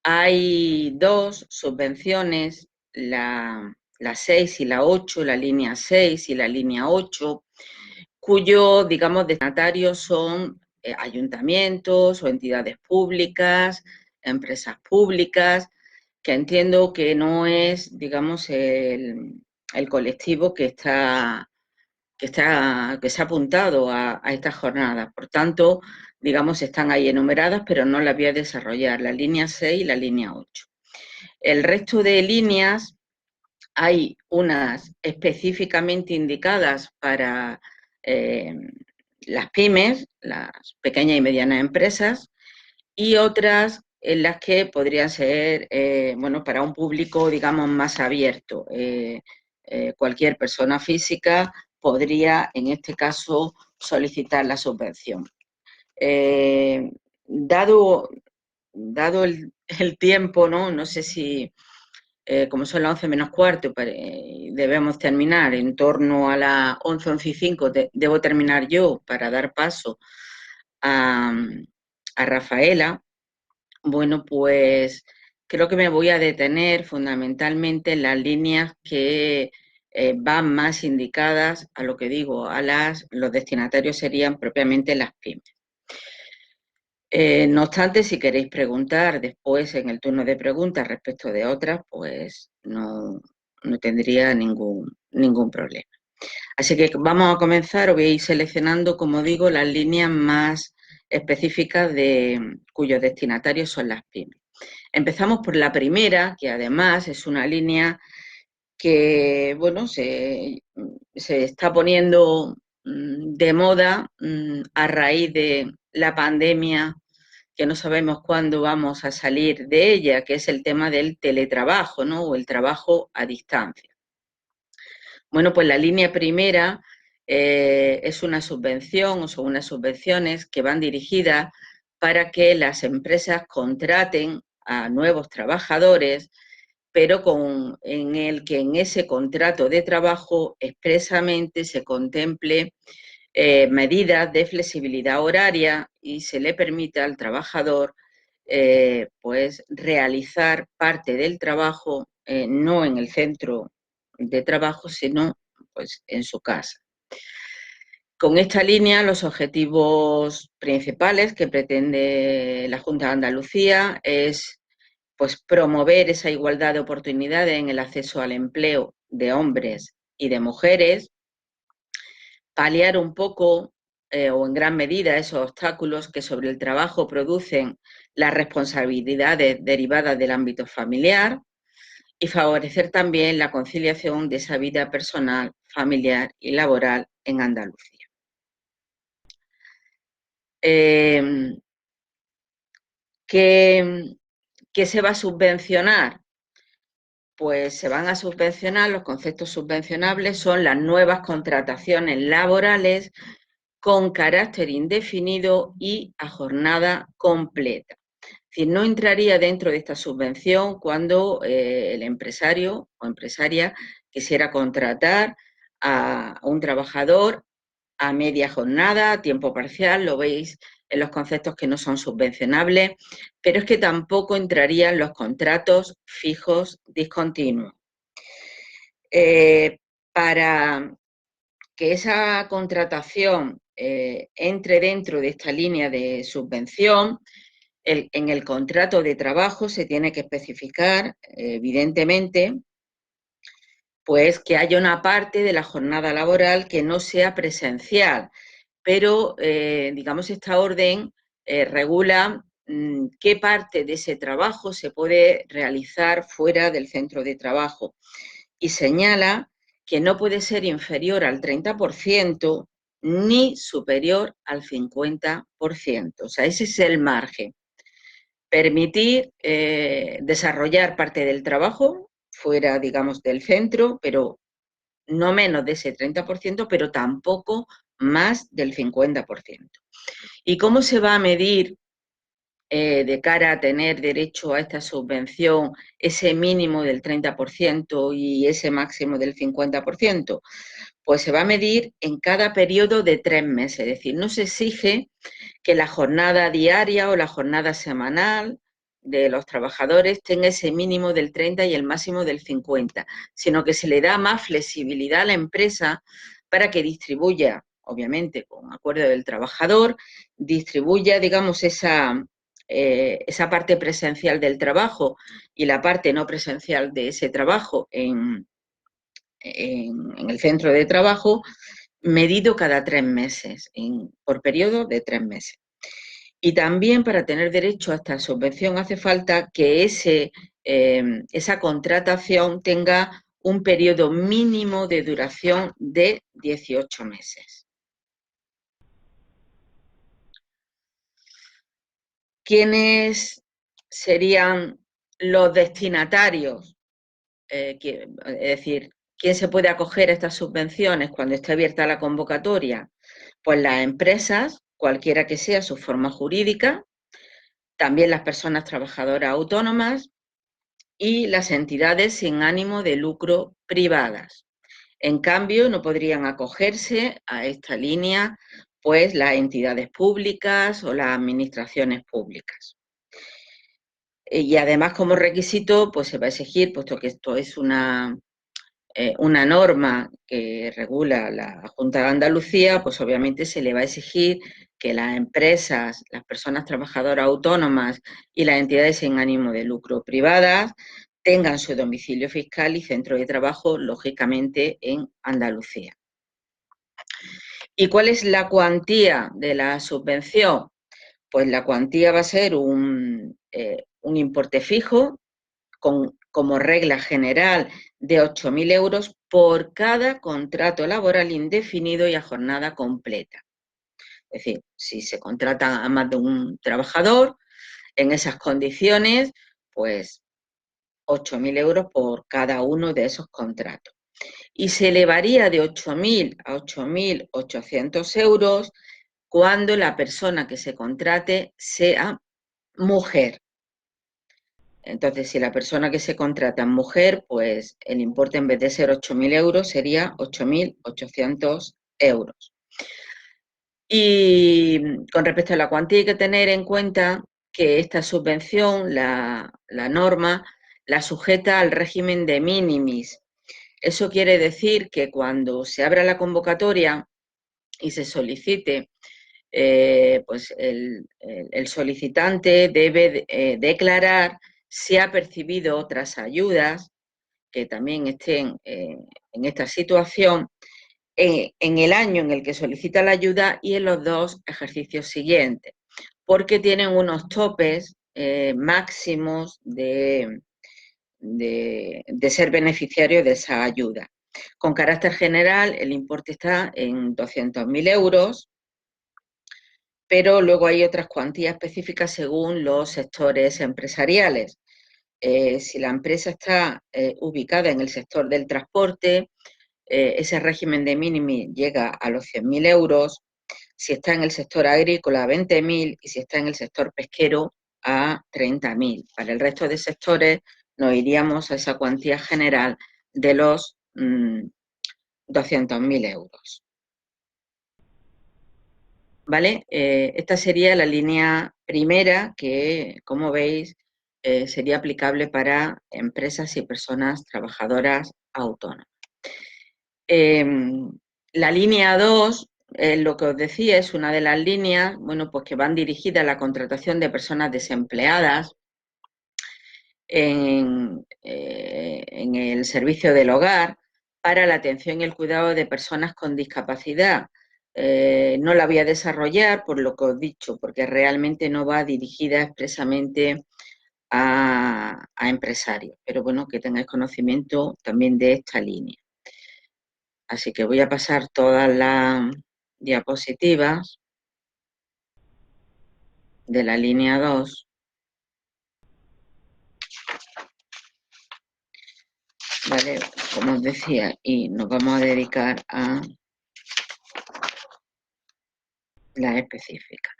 Speaker 4: hay 2 subvenciones, la 6 y la 8, la línea 6 y la línea 8, cuyos, digamos, destinatarios son ayuntamientos o entidades públicas, empresas públicas, que entiendo que no es, digamos, el colectivo que se ha apuntado a esta jornada. Por tanto, digamos, están ahí enumeradas, pero no las voy a desarrollar, la línea 6 y la línea 8. El resto de líneas, hay unas específicamente indicadas para las pymes, las pequeñas y medianas empresas, y otras en las que podrían ser, bueno, para un público, digamos, más abierto. Cualquier persona física podría, en este caso, solicitar la subvención. Dado el tiempo, no sé si, como son las 11 menos cuarto, debemos terminar en torno a las 11, 11 y 5, debo terminar yo para dar paso a Rafaela. Bueno, pues creo que me voy a detener fundamentalmente en las líneas que van más indicadas a lo que digo, los destinatarios serían propiamente las pymes. No obstante, si queréis preguntar después en el turno de preguntas respecto de otras, pues no tendría ningún problema. Así que vamos a comenzar, os voy a ir seleccionando, como digo, las líneas más específicas cuyos destinatarios son las pymes. Empezamos por la primera, que además es una línea que, bueno, se está poniendo de moda a raíz de la pandemia, que no sabemos cuándo vamos a salir de ella, que es el tema del teletrabajo, ¿no? O el trabajo a distancia. Bueno, pues la línea primera es una subvención, o son unas subvenciones que van dirigidas para que las empresas contraten a nuevos trabajadores, pero en el que en ese contrato de trabajo expresamente se contemple medidas de flexibilidad horaria y se le permita al trabajador pues realizar parte del trabajo no en el centro de trabajo, sino pues en su casa. Con esta línea, los objetivos principales que pretende la Junta de Andalucía es pues promover esa igualdad de oportunidades en el acceso al empleo de hombres y de mujeres, paliar un poco o en gran medida esos obstáculos que sobre el trabajo producen las responsabilidades derivadas del ámbito familiar y favorecer también la conciliación de esa vida personal, familiar y laboral en Andalucía. ¿Qué se va a subvencionar? Pues se van a subvencionar, los conceptos subvencionables son las nuevas contrataciones laborales con carácter indefinido y a jornada completa. Es decir, no entraría dentro de esta subvención cuando el empresario o empresaria quisiera contratar a un trabajador a media jornada, a tiempo parcial, lo veis en los conceptos que no son subvencionables, pero es que tampoco entrarían los contratos fijos discontinuos. Para que esa contratación entre dentro de esta línea de subvención, en el contrato de trabajo se tiene que especificar, evidentemente, pues que haya una parte de la jornada laboral que no sea presencial, pero, digamos, esta orden regula qué parte de ese trabajo se puede realizar fuera del centro de trabajo y señala que no puede ser inferior al 30% ni superior al 50%. O sea, ese es el margen. Permitir desarrollar parte del trabajo fuera, digamos, del centro, pero no menos de ese 30%, pero tampoco más del 50%. ¿Y cómo se va a medir de cara a tener derecho a esta subvención, ese mínimo del 30% y ese máximo del 50%? Pues se va a medir en cada periodo de 3 meses, es decir, no se exige que la jornada diaria o la jornada semanal de los trabajadores tenga ese mínimo del 30 y el máximo del 50, sino que se le da más flexibilidad a la empresa para que distribuya, obviamente con acuerdo del trabajador, distribuya, digamos, esa parte presencial del trabajo y la parte no presencial de ese trabajo en el centro de trabajo, medido cada 3 meses, por periodo de 3 meses. Y también para tener derecho a esta subvención hace falta que esa contratación tenga un periodo mínimo de duración de 18 meses. ¿Quiénes serían los destinatarios? Es decir, ¿quién se puede acoger a estas subvenciones cuando esté abierta la convocatoria? Pues las empresas, cualquiera que sea su forma jurídica, también las personas trabajadoras autónomas y las entidades sin ánimo de lucro privadas. En cambio, no podrían acogerse a esta línea pues las entidades públicas o las administraciones públicas. Y además, como requisito, pues se va a exigir, puesto que esto es una norma que regula la Junta de Andalucía, pues obviamente se le va a exigir que las empresas, las personas trabajadoras autónomas y las entidades sin ánimo de lucro privadas tengan su domicilio fiscal y centro de trabajo, lógicamente, en Andalucía. ¿Y cuál es la cuantía de la subvención? Pues la cuantía va a ser un importe fijo como regla general de 8.000 euros por cada contrato laboral indefinido y a jornada completa. Es decir, si se contrata a más de un trabajador, en esas condiciones, pues 8.000 euros por cada uno de esos contratos. Y se elevaría de 8.000 a 8.800 euros cuando la persona que se contrate sea mujer. Entonces, si la persona que se contrata es mujer, pues el importe en vez de ser 8.000 euros sería 8.800 euros. Y con respecto a la cuantía hay que tener en cuenta que esta subvención, la norma, la sujeta al régimen de minimis. Eso quiere decir que cuando se abra la convocatoria y se solicite, pues el solicitante debe declarar si ha percibido otras ayudas que también estén en esta situación en el año en el que solicita la ayuda y en los 2 ejercicios siguientes, porque tienen unos topes máximos de ser beneficiario de esa ayuda. Con carácter general, el importe está en 200.000 euros, pero luego hay otras cuantías específicas según los sectores empresariales. Si la empresa está ubicada en el sector del transporte, ese régimen de mínimo llega a los 100.000 euros, si está en el sector agrícola a 20.000 y si está en el sector pesquero a 30.000. Para el resto de sectores nos iríamos a esa cuantía general de los 200.000 euros. ¿Vale? Esta sería la línea primera que, como veis, sería aplicable para empresas y personas trabajadoras autónomas. La línea 2, lo que os decía, es una de las líneas, bueno, pues que van dirigidas a la contratación de personas desempleadas en el servicio del hogar para la atención y el cuidado de personas con discapacidad. No la voy a desarrollar por lo que os he dicho, porque realmente no va dirigida expresamente a empresarios, pero bueno, que tengáis conocimiento también de esta línea. Así que voy a pasar todas las diapositivas de la línea 2. Vale, como os decía, y nos vamos a dedicar a la específica.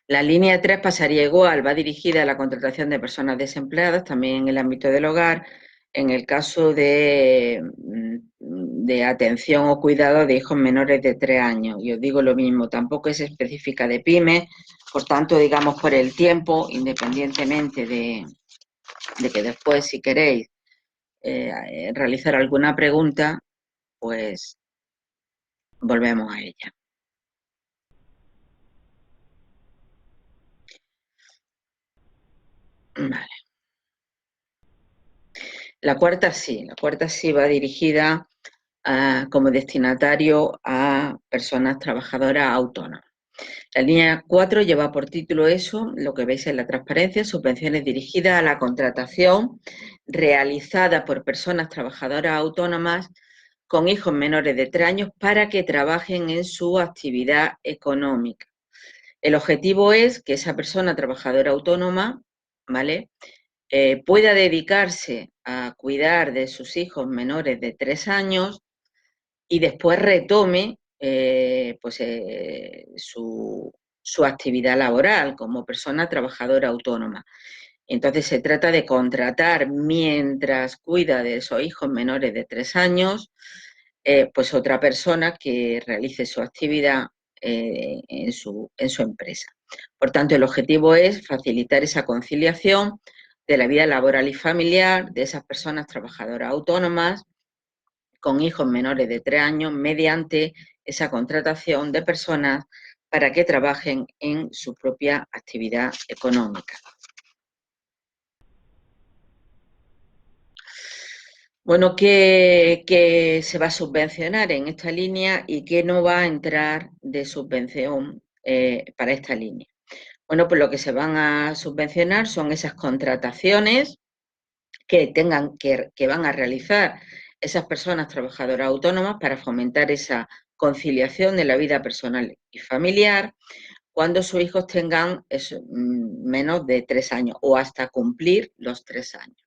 Speaker 4: La línea 3 pasaría igual, va dirigida a la contratación de personas desempleadas, también en el ámbito del hogar, en el caso de atención o cuidado de hijos menores de 3 años. Y os digo lo mismo, tampoco es específica de pymes, por tanto, digamos, por el tiempo, independientemente de que después, si queréis realizar alguna pregunta, pues volvemos a ella. Vale. La cuarta sí va dirigida como destinatario a personas trabajadoras autónomas. La línea 4 lleva por título eso, lo que veis en la transparencia, subvenciones dirigidas a la contratación realizada por personas trabajadoras autónomas con hijos menores de 3 años para que trabajen en su actividad económica. El objetivo es que esa persona trabajadora autónoma, ¿vale?, pueda dedicarse a cuidar de sus hijos menores de 3 años y después retome su actividad laboral como persona trabajadora autónoma. Entonces se trata de contratar mientras cuida de esos hijos menores de 3 años, pues otra persona que realice su actividad en su empresa. Por tanto, el objetivo es facilitar esa conciliación de la vida laboral y familiar de esas personas trabajadoras autónomas con hijos menores de 3 años mediante esa contratación de personas para que trabajen en su propia actividad económica. Bueno, ¿qué se va a subvencionar en esta línea y qué no va a entrar de subvención para esta línea? Bueno, pues lo que se van a subvencionar son esas contrataciones que van a realizar esas personas trabajadoras autónomas para fomentar esa conciliación de la vida personal y familiar cuando sus hijos tengan menos de 3 años o hasta cumplir los 3 años.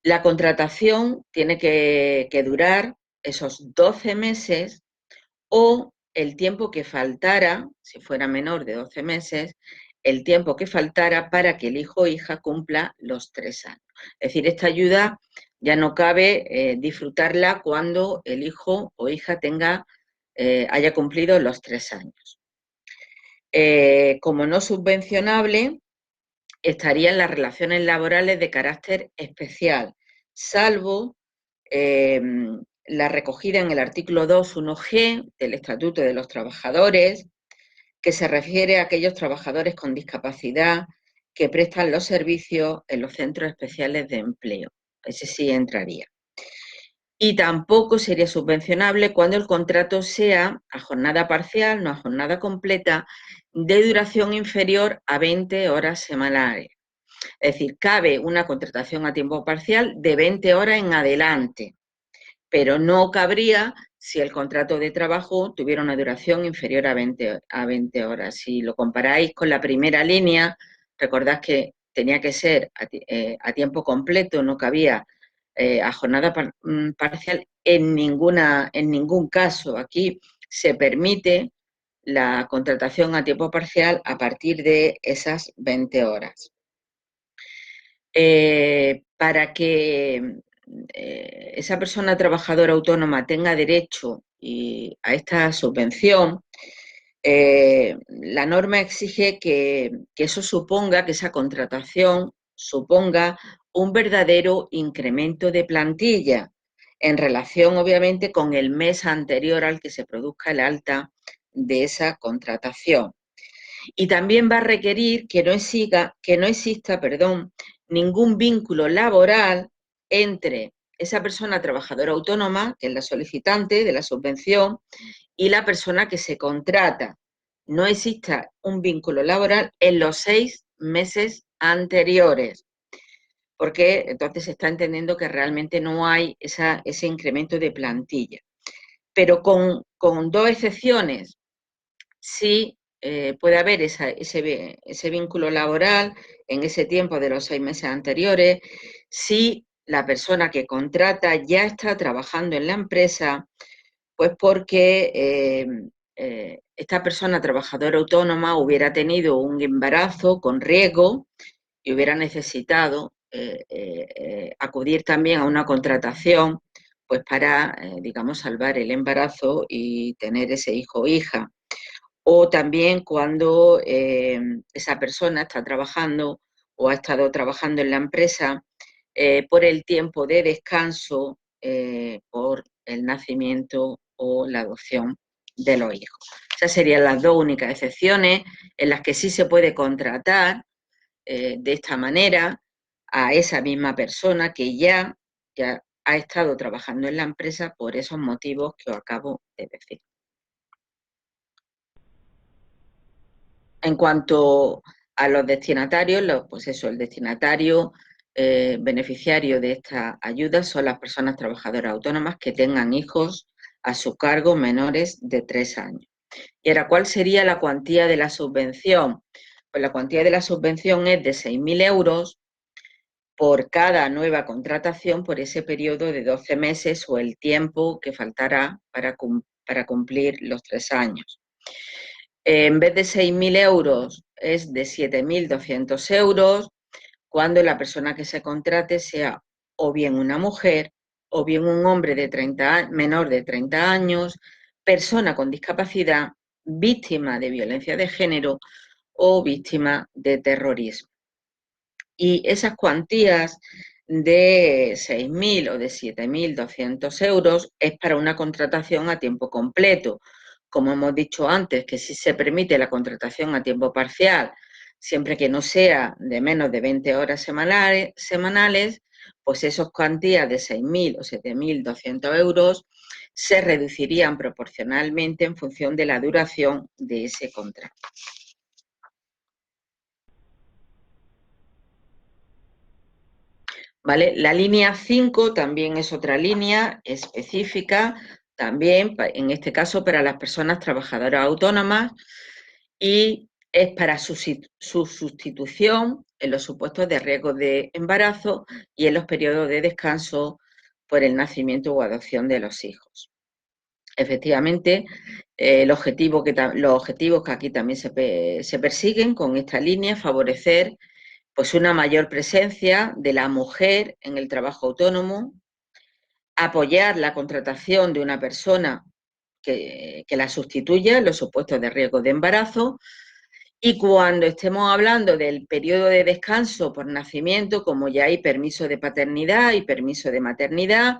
Speaker 4: La contratación tiene que durar esos 12 meses o el tiempo que faltara, si fuera menor de 12 meses, el tiempo que faltara para que el hijo o hija cumpla los 3 años. Es decir, esta ayuda ya no cabe disfrutarla cuando el hijo o hija haya cumplido los 3 años. Como no subvencionable, estarían las relaciones laborales de carácter especial, salvo la recogida en el artículo 2.1g del Estatuto de los Trabajadores, que se refiere a aquellos trabajadores con discapacidad que prestan los servicios en los centros especiales de empleo. Ese sí entraría. Y tampoco sería subvencionable cuando el contrato sea a jornada parcial, no a jornada completa, de duración inferior a 20 horas semanales. Es decir, cabe una contratación a tiempo parcial de 20 horas en adelante, pero no cabría si el contrato de trabajo tuviera una duración inferior a 20 horas. Si lo comparáis con la primera línea, recordad que tenía que ser a tiempo completo, no cabía a jornada parcial en ningún caso. Aquí se permite la contratación a tiempo parcial a partir de esas 20 horas. Para que esa persona trabajadora autónoma tenga derecho a esta subvención, la norma exige que eso suponga, que esa contratación suponga un verdadero incremento de plantilla en relación, obviamente, con el mes anterior al que se produzca el alta de esa contratación. Y también va a requerir que no exista, ningún vínculo laboral entre esa persona trabajadora autónoma, que es la solicitante de la subvención, y la persona que se contrata. No exista un vínculo laboral en los 6 meses anteriores, porque entonces se está entendiendo que realmente no hay ese incremento de plantilla. Pero con 2 excepciones, sí puede haber ese vínculo laboral en ese tiempo de los 6 meses anteriores, si la persona que contrata ya está trabajando en la empresa, pues porque esta persona trabajadora autónoma hubiera tenido un embarazo con riesgo y hubiera necesitado acudir también a una contratación pues para, digamos, salvar el embarazo y tener ese hijo o hija. O también cuando esa persona está trabajando o ha estado trabajando en la empresa por el tiempo de descanso, por el nacimiento o la adopción de los hijos. Esas serían las dos únicas excepciones en las que sí se puede contratar de esta manera a esa misma persona que ya ha estado trabajando en la empresa por esos motivos que os acabo de decir. En cuanto a los destinatarios, pues eso, el destinatario beneficiario de esta ayuda son las personas trabajadoras autónomas que tengan hijos a su cargo menores de 3 años. Y ahora, ¿cuál sería la cuantía de la subvención? Pues la cuantía de la subvención es de 6.000 euros por cada nueva contratación por ese periodo de 12 meses o el tiempo que faltará para cumplir los 3 años. En vez de 6.000 euros es de 7.200 euros cuando la persona que se contrate sea o bien una mujer o bien un hombre de menor de 30 años, persona con discapacidad, víctima de violencia de género o víctima de terrorismo. Y esas cuantías de 6.000 o de 7.200 euros es para una contratación a tiempo completo. Como hemos dicho antes, que si se permite la contratación a tiempo parcial, siempre que no sea de menos de 20 horas semanales, pues esas cuantías de 6.000 o 7.200 euros se reducirían proporcionalmente en función de la duración de ese contrato. ¿Vale? La línea 5 también es otra línea específica, también en este caso para las personas trabajadoras autónomas y es para su sustitución en los supuestos de riesgo de embarazo y en los periodos de descanso por el nacimiento o adopción de los hijos. Efectivamente, los objetivos que aquí también se persiguen con esta línea es favorecer pues una mayor presencia de la mujer en el trabajo autónomo, apoyar la contratación de una persona que la sustituya en los supuestos de riesgo de embarazo y cuando estemos hablando del periodo de descanso por nacimiento, como ya hay permiso de paternidad y permiso de maternidad,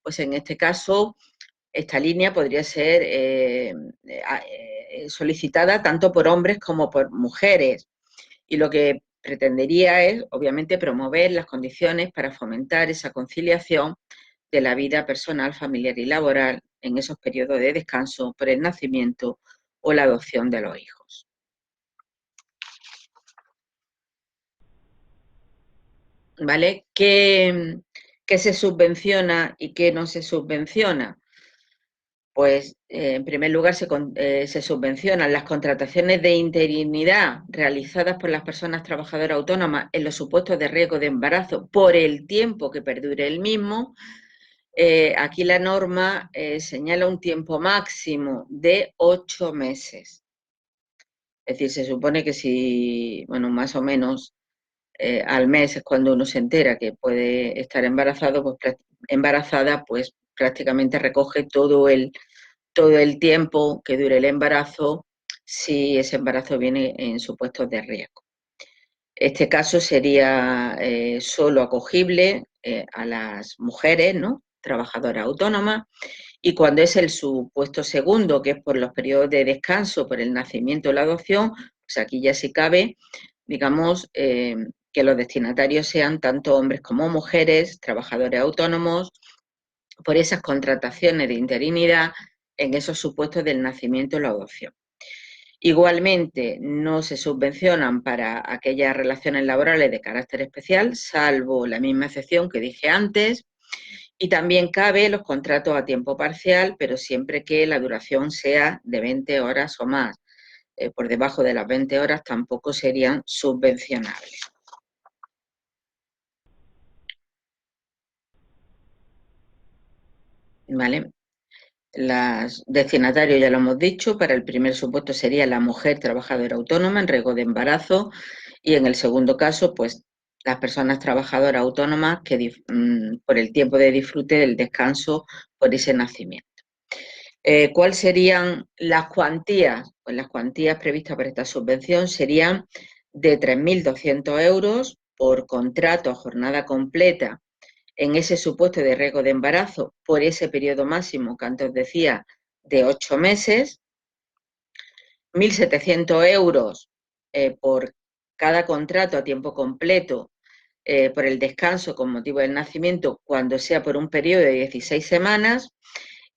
Speaker 4: pues en este caso esta línea podría ser solicitada tanto por hombres como por mujeres y lo que pretendería es, obviamente, promover las condiciones para fomentar esa conciliación de la vida personal, familiar y laboral en esos periodos de descanso por el nacimiento o la adopción de los hijos. ¿Vale? ¿Qué se subvenciona y qué no se subvenciona? Pues, en primer lugar, se subvencionan las contrataciones de interinidad realizadas por las personas trabajadoras autónomas en los supuestos de riesgo de embarazo por el tiempo que perdure el mismo. Aquí la norma señala un tiempo máximo de 8 meses. Es decir, se supone que si, bueno, más o menos al mes es cuando uno se entera que puede estar embarazada, pues prácticamente recoge todo el tiempo que dure el embarazo si ese embarazo viene en supuestos de riesgo. Este caso sería solo acogible a las mujeres, ¿no?, trabajadoras autónomas, y cuando es el supuesto segundo, que es por los periodos de descanso, por el nacimiento o la adopción, pues aquí ya sí cabe, digamos, que los destinatarios sean tanto hombres como mujeres, trabajadores autónomos, por esas contrataciones de interinidad en esos supuestos del nacimiento o la adopción. Igualmente, no se subvencionan para aquellas relaciones laborales de carácter especial, salvo la misma excepción que dije antes, y también cabe los contratos a tiempo parcial, pero siempre que la duración sea de 20 horas o más. Por debajo de las 20 horas tampoco serían subvencionables. ¿Vale? Las destinatarios ya lo hemos dicho, para el primer supuesto sería la mujer trabajadora autónoma en riesgo de embarazo y en el segundo caso, pues las personas trabajadoras autónomas que por el tiempo de disfrute del descanso por ese nacimiento. ¿Cuáles serían las cuantías? Pues las cuantías previstas para esta subvención serían de 3.200 euros por contrato a jornada completa en ese supuesto de riesgo de embarazo por ese periodo máximo que antes decía de 8 meses, 1.700 euros por cada contrato a tiempo completo por el descanso con motivo del nacimiento cuando sea por un periodo de 16 semanas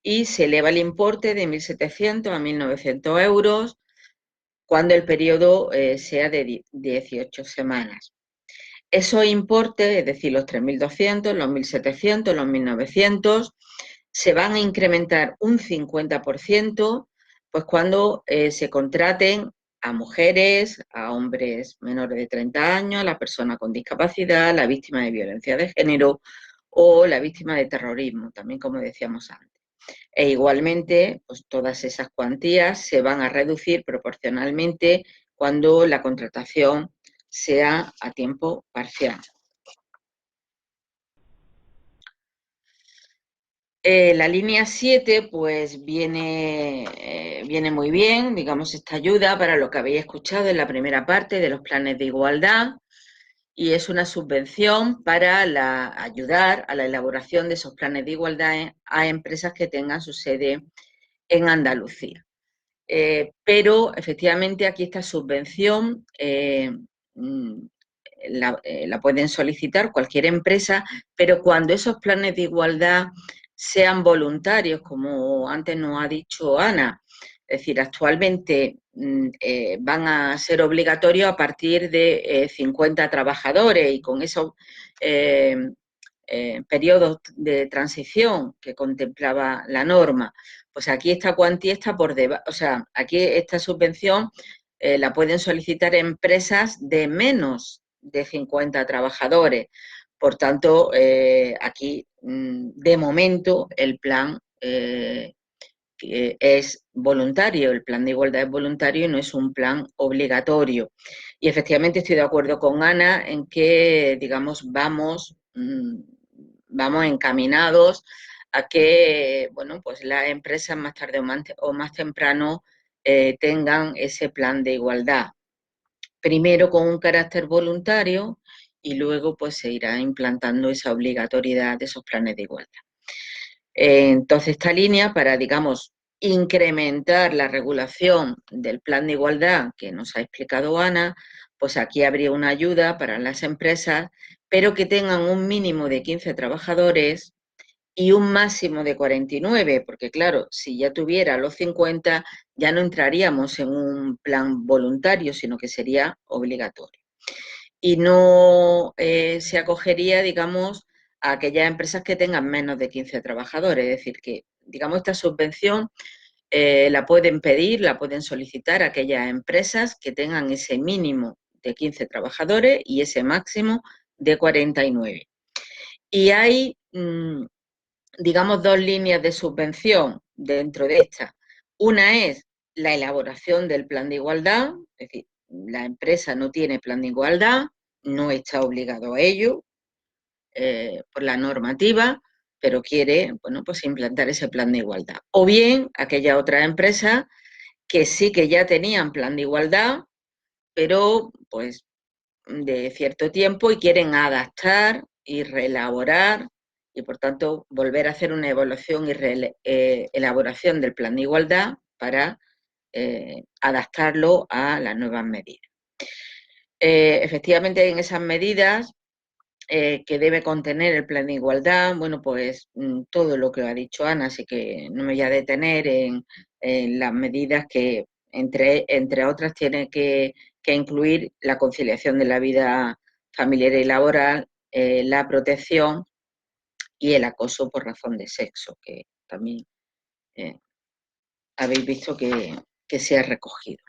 Speaker 4: y se eleva el importe de 1.700 a 1.900 euros cuando el periodo sea de 18 semanas. Esos importes, es decir, los 3.200, los 1.700, los 1.900, se van a incrementar un 50% pues cuando se contraten a mujeres, a hombres menores de 30 años, a la persona con discapacidad, la víctima de violencia de género o la víctima de terrorismo, también como decíamos antes. E igualmente, pues todas esas cuantías se van a reducir proporcionalmente cuando la contratación sea a tiempo parcial. La línea 7 pues viene muy bien, digamos, esta ayuda para lo que habéis escuchado en la primera parte de los planes de igualdad y es una subvención para ayudar a la elaboración de esos planes de igualdad a empresas que tengan su sede en Andalucía. Pero efectivamente aquí esta subvención la pueden solicitar cualquier empresa, pero cuando esos planes de igualdad sean voluntarios, como antes nos ha dicho Ana, es decir, actualmente van a ser obligatorios a partir de 50 trabajadores y con esos periodos de transición que contemplaba la norma, pues aquí esta cuantía está por debajo, o sea, aquí esta subvención la pueden solicitar empresas de menos de 50 trabajadores. Por tanto, aquí de momento el plan es voluntario, el plan de igualdad es voluntario y no es un plan obligatorio. Y efectivamente estoy de acuerdo con Ana en que, digamos, vamos encaminados a que, bueno, pues las empresas más tarde o más temprano tengan ese plan de igualdad. Primero con un carácter voluntario y luego pues se irá implantando esa obligatoriedad de esos planes de igualdad. Entonces esta línea para, digamos, incrementar la regulación del plan de igualdad que nos ha explicado Ana, pues aquí habría una ayuda para las empresas, pero que tengan un mínimo de 15 trabajadores y un máximo de 49, porque claro, si ya tuviera los 50, ya no entraríamos en un plan voluntario, sino que sería obligatorio. Y no se acogería, digamos, a aquellas empresas que tengan menos de 15 trabajadores, es decir, que, digamos, esta subvención la pueden pedir, la pueden solicitar a aquellas empresas que tengan ese mínimo de 15 trabajadores y ese máximo de 49. Y hay digamos, dos líneas de subvención dentro de esta. Una es la elaboración del plan de igualdad, es decir, la empresa no tiene plan de igualdad, no está obligado a ello por la normativa, pero quiere, bueno, pues implantar ese plan de igualdad. O bien aquella otra empresa que sí que ya tenían plan de igualdad, pero pues de cierto tiempo y quieren adaptar y reelaborar y por tanto volver a hacer una evaluación y elaboración del plan de igualdad para adaptarlo a las nuevas medidas. Efectivamente en esas medidas que debe contener el plan de igualdad, bueno pues todo lo que ha dicho Ana, así que no me voy a detener en las medidas que entre otras tiene que incluir la conciliación de la vida familiar y laboral, la protección y el acoso por razón de sexo, que también habéis visto que se ha recogido.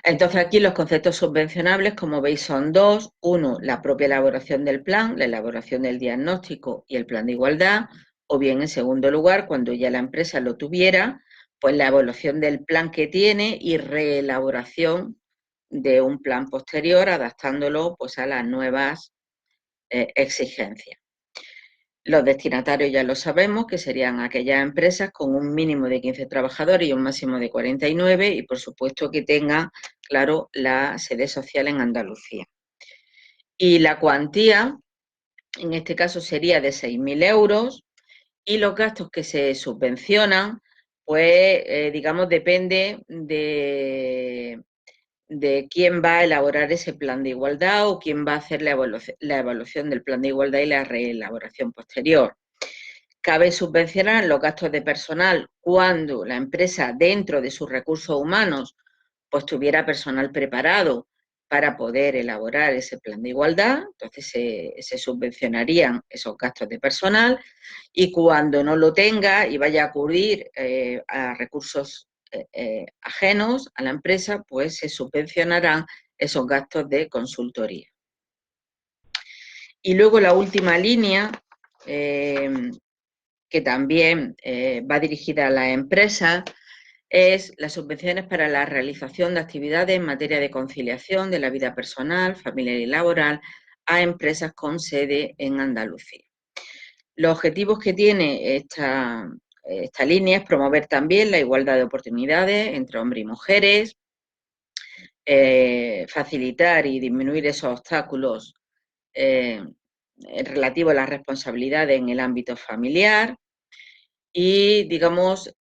Speaker 4: Entonces aquí los conceptos subvencionables, como veis, son dos. Uno, la propia elaboración del plan, la elaboración del diagnóstico y el plan de igualdad. o bien, en segundo lugar, cuando ya la empresa lo tuviera, pues la evaluación del plan que tiene y reelaboración de un plan posterior, adaptándolo pues a las nuevas exigencias. Los destinatarios ya lo sabemos, que serían aquellas empresas con un mínimo de 15 trabajadores y un máximo de 49, y por supuesto que tengan, claro, la sede social en Andalucía. Y la cuantía, en este caso, sería de 6.000 euros, y los gastos que se subvencionan, pues, digamos, depende de quién va a elaborar ese plan de igualdad o quién va a hacer la evaluación del plan de igualdad y la reelaboración posterior. Cabe subvencionar los gastos de personal cuando la empresa, dentro de sus recursos humanos, pues tuviera personal preparado para poder elaborar ese plan de igualdad, entonces se subvencionarían esos gastos de personal, y cuando no lo tenga y vaya a acudir a recursos ajenos a la empresa, pues se subvencionarán esos gastos de consultoría. Y luego la última línea, que también va dirigida a las empresas, es las subvenciones para la realización de actividades en materia de conciliación de la vida personal, familiar y laboral a empresas con sede en Andalucía. Los objetivos que tiene esta línea es promover también la igualdad de oportunidades entre hombres y mujeres, facilitar y disminuir esos obstáculos relativos a las responsabilidades en el ámbito familiar y, digamos,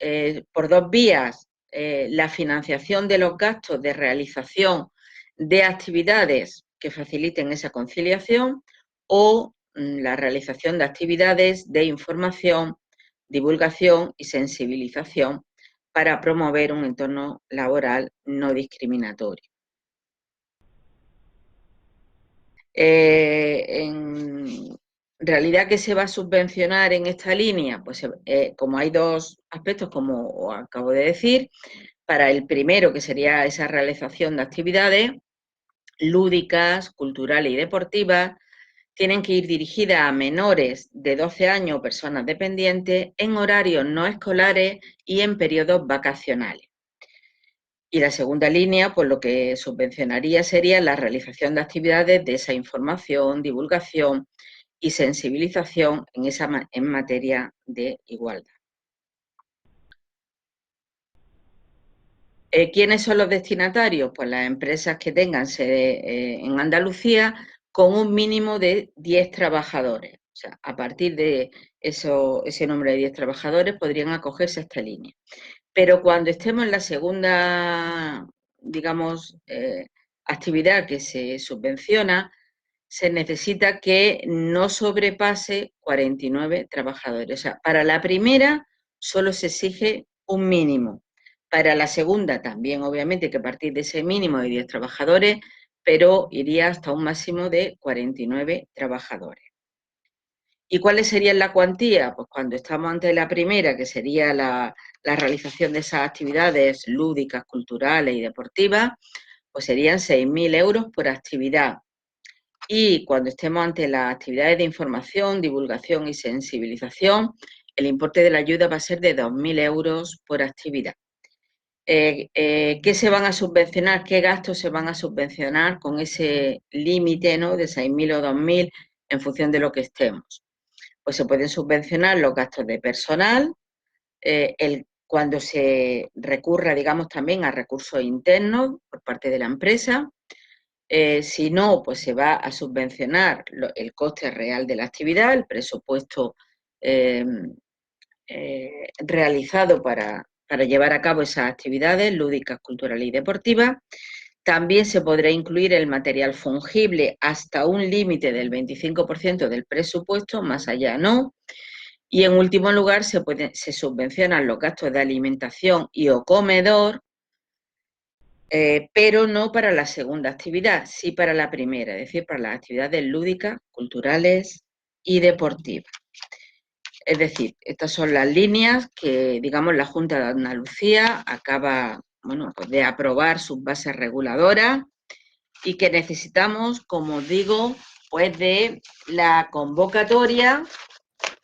Speaker 4: por dos vías, la financiación de los gastos de realización de actividades que faciliten esa conciliación o la realización de actividades de información, divulgación y sensibilización para promover un entorno laboral no discriminatorio. En realidad, ¿qué se va a subvencionar en esta línea? Pues como hay dos aspectos, como os acabo de decir, para el primero, que sería esa realización de actividades lúdicas, culturales y deportivas, tienen que ir dirigidas a menores de 12 años o personas dependientes en horarios no escolares y en periodos vacacionales. Y la segunda línea, pues lo que subvencionaría sería la realización de actividades de esa información, divulgación y sensibilización en materia de igualdad. ¿Quiénes son los destinatarios? Pues las empresas que tengan sede en Andalucía con un mínimo de 10 trabajadores. O sea, a partir de ese número de 10 trabajadores podrían acogerse a esta línea. Pero cuando estemos en la segunda, digamos, actividad que se subvenciona, se necesita que no sobrepase 49 trabajadores. O sea, para la primera solo se exige un mínimo. Para la segunda también, obviamente, que a partir de ese mínimo de 10 trabajadores, pero iría hasta un máximo de 49 trabajadores. ¿Y cuáles serían la cuantía? Pues cuando estamos ante la primera, que sería la realización de esas actividades lúdicas, culturales y deportivas, pues serían 6.000 euros por actividad. Y cuando estemos ante las actividades de información, divulgación y sensibilización, el importe de la ayuda va a ser de 2.000 euros por actividad. ¿Qué se van a subvencionar? ¿Qué gastos se van a subvencionar con ese límite, ¿no?, de 6.000 o 2.000 en función de lo que estemos? Pues se pueden subvencionar los gastos de personal, cuando se recurra, digamos, también a recursos internos por parte de la empresa. Si no, pues se va a subvencionar el coste real de la actividad, el presupuesto realizado para llevar a cabo esas actividades lúdicas, culturales y deportivas. También se podrá incluir el material fungible hasta un límite del 25% del presupuesto, más allá no. Y en último lugar, se subvencionan los gastos de alimentación y o comedor, pero no para la segunda actividad, sí para la primera, es decir, para las actividades lúdicas, culturales y deportivas. Es decir, estas son las líneas que, digamos, la Junta de Andalucía acaba, bueno, pues de aprobar sus bases reguladoras y que necesitamos, como digo, pues de la convocatoria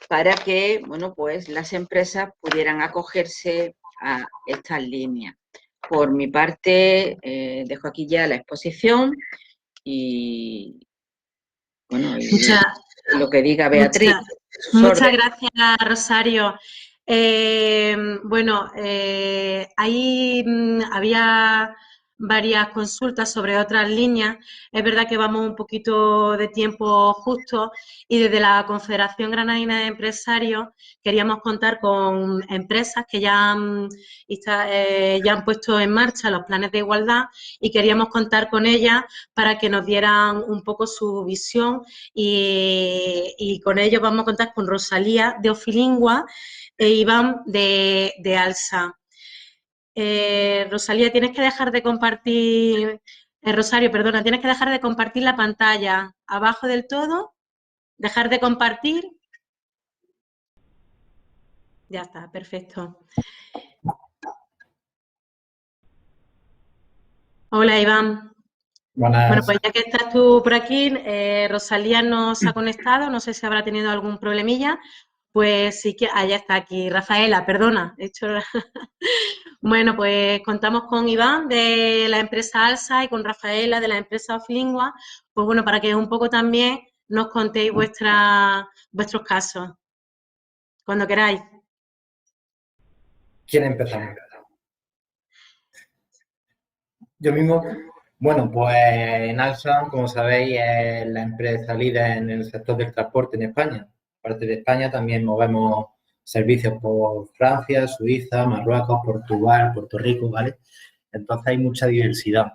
Speaker 4: para que, bueno, pues las empresas pudieran acogerse a estas líneas. Por mi parte, dejo aquí ya la exposición y, bueno, lo que diga Beatriz.
Speaker 1: Muchas gracias, Rosario. Bueno, ahí había varias consultas sobre otras líneas. Es verdad que vamos un poquito de tiempo justo y desde la Confederación Granadina de Empresarios queríamos contar con empresas que ya han puesto en marcha los planes de igualdad y queríamos contar con ellas para que nos dieran un poco su visión y con ellos vamos a contar con Rosalía de Ofilingua e Iván de ALSA. Rosalía, tienes que dejar de compartir, Rosario, perdona, tienes que dejar de compartir la pantalla. Abajo del todo, dejar de compartir. Ya está, perfecto. Hola, Iván.
Speaker 3: Buenas.
Speaker 1: Bueno, pues ya que estás tú por aquí, Rosalía nos ha conectado, no sé si habrá tenido algún problemilla. Pues sí que, ya está aquí, Rafaela, perdona. Bueno, pues contamos con Iván de la empresa ALSA y con Rafaela de la empresa Oflingua, pues bueno, para que un poco también nos contéis vuestros casos, cuando queráis.
Speaker 3: ¿Quién empezamos? Yo mismo. Bueno, pues en ALSA, como sabéis, es la empresa líder en el sector del transporte en España. Aparte de España, también movemos servicios por Francia, Suiza, Marruecos, Portugal, Puerto Rico, ¿vale? Entonces hay mucha diversidad.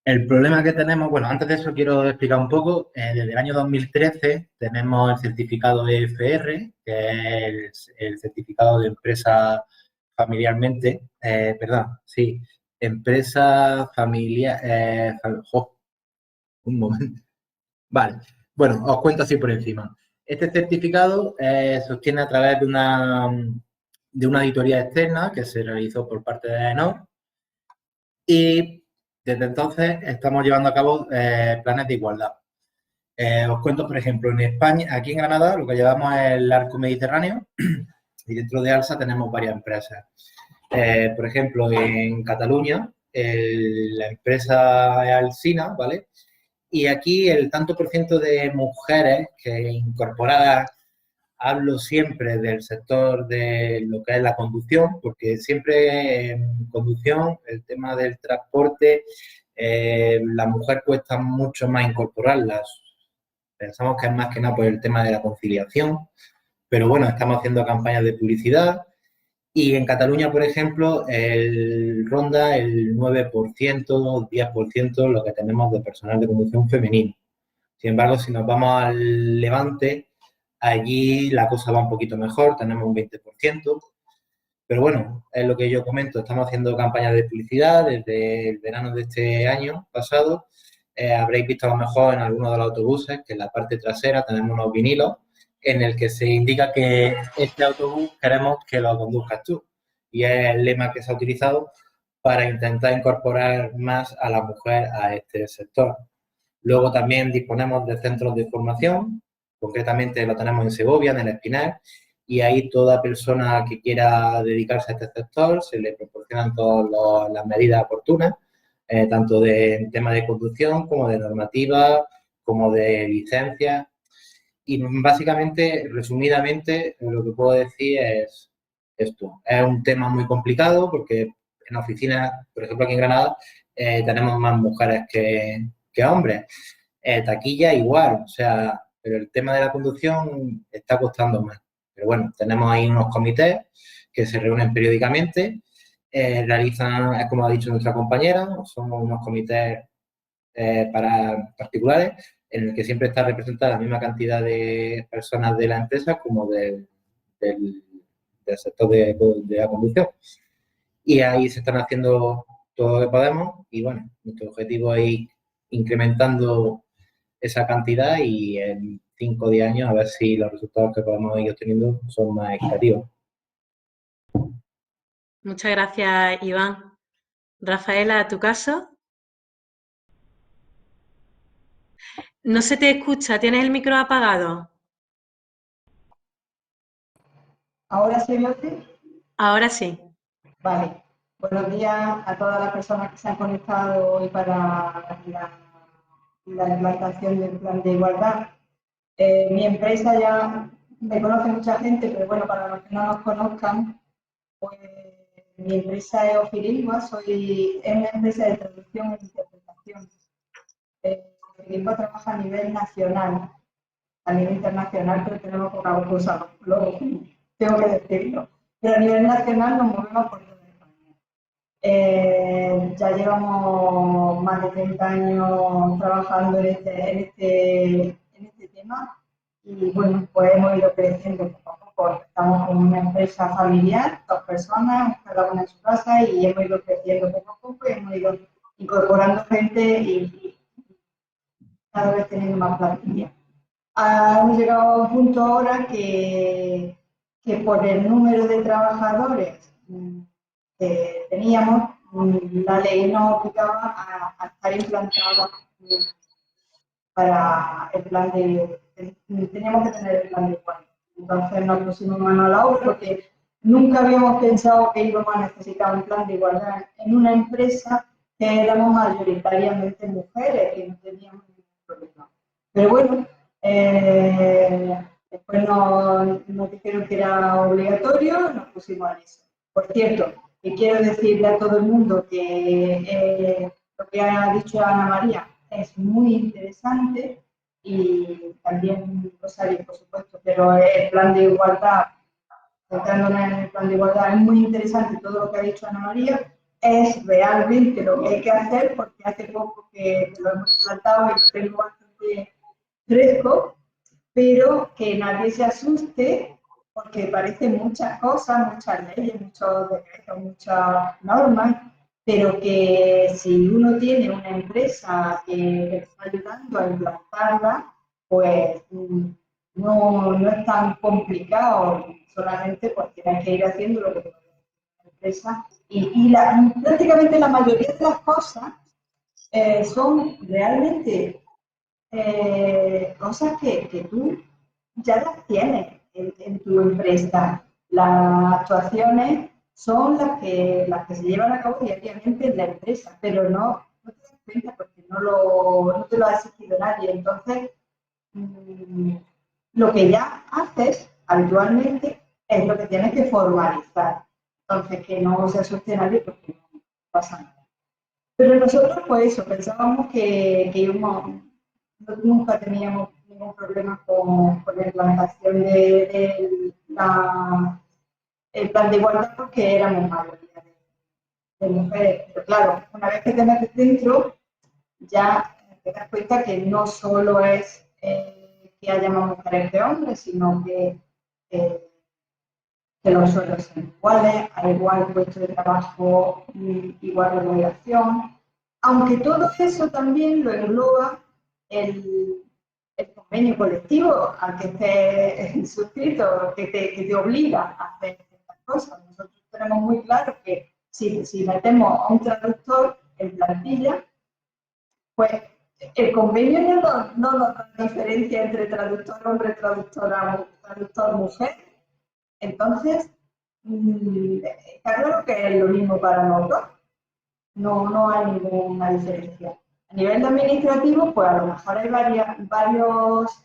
Speaker 3: El problema que tenemos, bueno, antes de eso quiero explicar un poco. Desde el año 2013 tenemos el certificado EFR, que es el certificado de empresa familiarmente, empresa familiar, un momento. Vale, bueno, os cuento así por encima. Este certificado se obtiene a través de una auditoría externa que se realizó por parte de AENOR y desde entonces estamos llevando a cabo planes de igualdad. Os cuento, por ejemplo, en España, aquí en Granada, lo que llevamos es el arco mediterráneo y dentro de ALSA tenemos varias empresas. Por ejemplo, en Cataluña, la empresa es Alsina, ¿vale? Y aquí el tanto por ciento de mujeres que incorporadas, hablo siempre del sector de lo que es la conducción, porque siempre en conducción, el tema del transporte, la mujer cuesta mucho más incorporarlas. Pensamos que es más que nada por el tema de la conciliación, pero bueno, estamos haciendo campañas de publicidad y en Cataluña, por ejemplo, ronda el 9%, 10% lo que tenemos de personal de conducción femenino. Sin embargo, si nos vamos al Levante, allí la cosa va un poquito mejor, tenemos un 20%. Pero bueno, es lo que yo comento, estamos haciendo campañas de publicidad desde el verano de este año pasado. Habréis visto a lo mejor en algunos de los autobuses que en la parte trasera tenemos unos vinilos en el que se indica que este autobús queremos que lo conduzcas tú. Y es el lema que se ha utilizado para intentar incorporar más a la mujer a este sector. Luego también disponemos de centros de formación, concretamente lo tenemos en Segovia, en el Espinar, y ahí toda persona que quiera dedicarse a este sector se le proporcionan todas las medidas oportunas, tanto de tema de conducción como de normativa, como de licencia. Y básicamente, resumidamente, lo que puedo decir es esto. Es un tema muy complicado porque en oficinas, por ejemplo aquí en Granada, tenemos más mujeres que hombres. Taquilla igual, o sea, pero el tema de la conducción está costando más. Pero bueno, tenemos ahí unos comités que se reúnen periódicamente, realizan, es como ha dicho nuestra compañera, son unos comités para particulares en el que siempre está representada la misma cantidad de personas de la empresa como del sector de la conducción. Y ahí se están haciendo todo lo que podemos y bueno, nuestro objetivo es ir incrementando esa cantidad y en 5 o 10 años a ver si los resultados que podemos ir obteniendo son más equitativos.
Speaker 1: Muchas gracias, Iván. Rafaela, ¿tu caso? No se te escucha, ¿tienes el micro apagado?
Speaker 5: ¿Ahora se me oye?
Speaker 1: Ahora sí.
Speaker 5: Vale. Buenos días a todas las personas que se han conectado hoy para la implantación del plan de igualdad. Mi empresa ya me conoce mucha gente, pero bueno, para los que no nos conozcan, pues mi empresa es Ofilingua, es una empresa de traducción e interpretación. Ofilingua trabaja a nivel nacional, a nivel internacional, pero tenemos poca cosa, luego tengo que decirlo. Pero a nivel nacional nos movemos por todo España. Ya llevamos más de 30 años trabajando en este tema y bueno, pues hemos ido creciendo poco a poco. Estamos con una empresa familiar, 2 personas, cada una en su casa y hemos ido creciendo poco a poco y hemos ido incorporando gente y cada vez teniendo más plantilla. Hemos llegado a un punto ahora que por el número de trabajadores que teníamos, la ley nos obligaba a estar implantada para el plan teníamos que tener el plan de igualdad. Entonces nos pusimos mano a la obra porque nunca habíamos pensado que íbamos a necesitar un plan de igualdad en una empresa que éramos mayoritariamente mujeres y no teníamos ningún problema. Pero bueno, después nos dijeron que era obligatorio, nos pusimos a eso. Por cierto, que quiero decirle a todo el mundo que lo que ha dicho Ana María es muy interesante y también Rosario, por supuesto, pero el plan de igualdad, centrándonos en el plan de igualdad, es muy interesante todo lo que ha dicho Ana María, es realmente lo que hay que hacer porque hace poco que lo hemos tratado y lo tengo bastante fresco, pero que nadie se asuste porque parecen muchas cosas, muchas leyes, muchos decretos, muchas normas, pero que si uno tiene una empresa que le está ayudando a implantarla, pues no es tan complicado, solamente pues tienes que ir haciendo lo que te la empresa. Prácticamente la mayoría de las cosas son realmente cosas que tú ya las tienes en tu empresa. Las actuaciones son las que se llevan a cabo diariamente en la empresa, pero no te das cuenta porque no te lo ha exigido nadie. Entonces, lo que ya haces habitualmente es lo que tienes que formalizar. Entonces, que no se asuste nadie porque no pasa nada. Pero nosotros, pues eso, pensábamos que íbamos, nunca teníamos ningún problema con la implantación del plan de igualdad porque éramos mayoría de mujeres. Pero claro, una vez que te metes dentro, ya te das cuenta que no solo es que haya más mujeres que hombres, sino que los sueldos son iguales, hay igual puesto de trabajo, igual remuneración. Aunque todo eso también lo engloba el convenio colectivo al que estés suscrito, que te obliga a hacer estas cosas. Nosotros tenemos muy claro que si metemos a un traductor en plantilla, pues el convenio no nos da diferencia entre traductor hombre, traductor mujer. Entonces, está claro que es lo mismo para los dos. No hay ninguna diferencia. A nivel administrativo, pues a lo mejor hay varios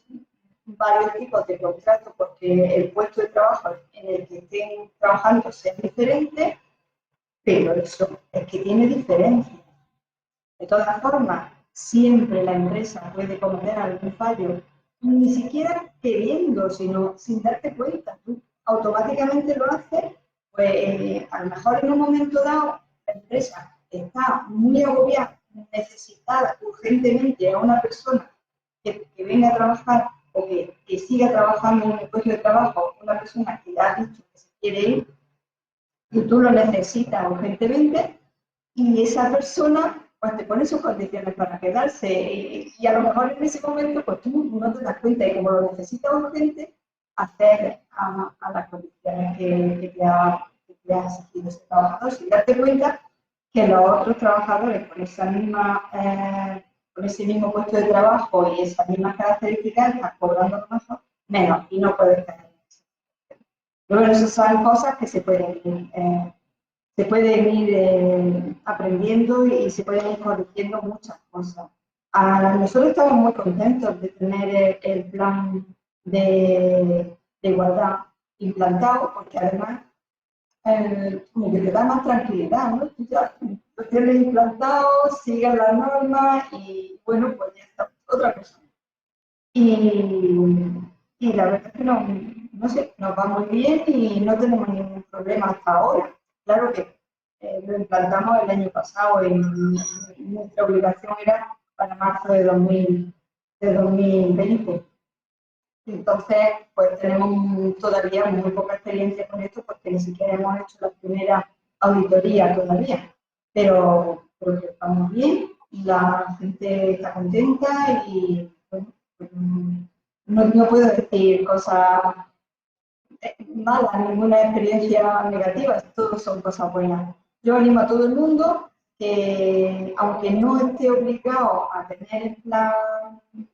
Speaker 5: tipos de contratos porque el puesto de trabajo en el que estén trabajando sea diferente, pero eso es que tiene diferencia. De todas formas, siempre la empresa puede cometer algún fallo, ni siquiera queriendo, sino sin darte cuenta. Tú automáticamente lo haces, pues a lo mejor en un momento dado la empresa está muy agobiada, necesitada urgentemente a una persona que venga a trabajar o que siga trabajando en el puesto de trabajo, una persona que ya ha dicho que se quiere ir y tú lo necesitas urgentemente y esa persona pues te pone sus condiciones para quedarse y a lo mejor en ese momento pues tú no te das cuenta y como lo necesitas urgente, hacer a las condiciones que te ha exigido ese trabajador sin darte cuenta que los otros trabajadores con ese mismo puesto de trabajo y esas mismas características están cobrando menos y no puedes tener eso. Pero bueno, esas son cosas que se pueden ir aprendiendo y se pueden ir corrigiendo muchas cosas. Nosotros estamos muy contentos de tener el plan de igualdad implantado, porque además como que te da más tranquilidad, ¿no? Tú ya lo tienes implantado, sigues las normas y bueno, pues ya está, otra cosa. Y la verdad es que no sé, nos va muy bien y no tenemos ningún problema hasta ahora. Claro que lo implantamos el año pasado y nuestra obligación era para marzo de 2020. Entonces, pues tenemos todavía muy poca experiencia con esto porque ni siquiera hemos hecho la primera auditoría todavía. Pero que estamos bien, la gente está contenta y bueno, pues, no puedo decir cosas malas, ninguna experiencia negativa, todos son cosas buenas. Yo animo a todo el mundo que, aunque no esté obligado a tener el plan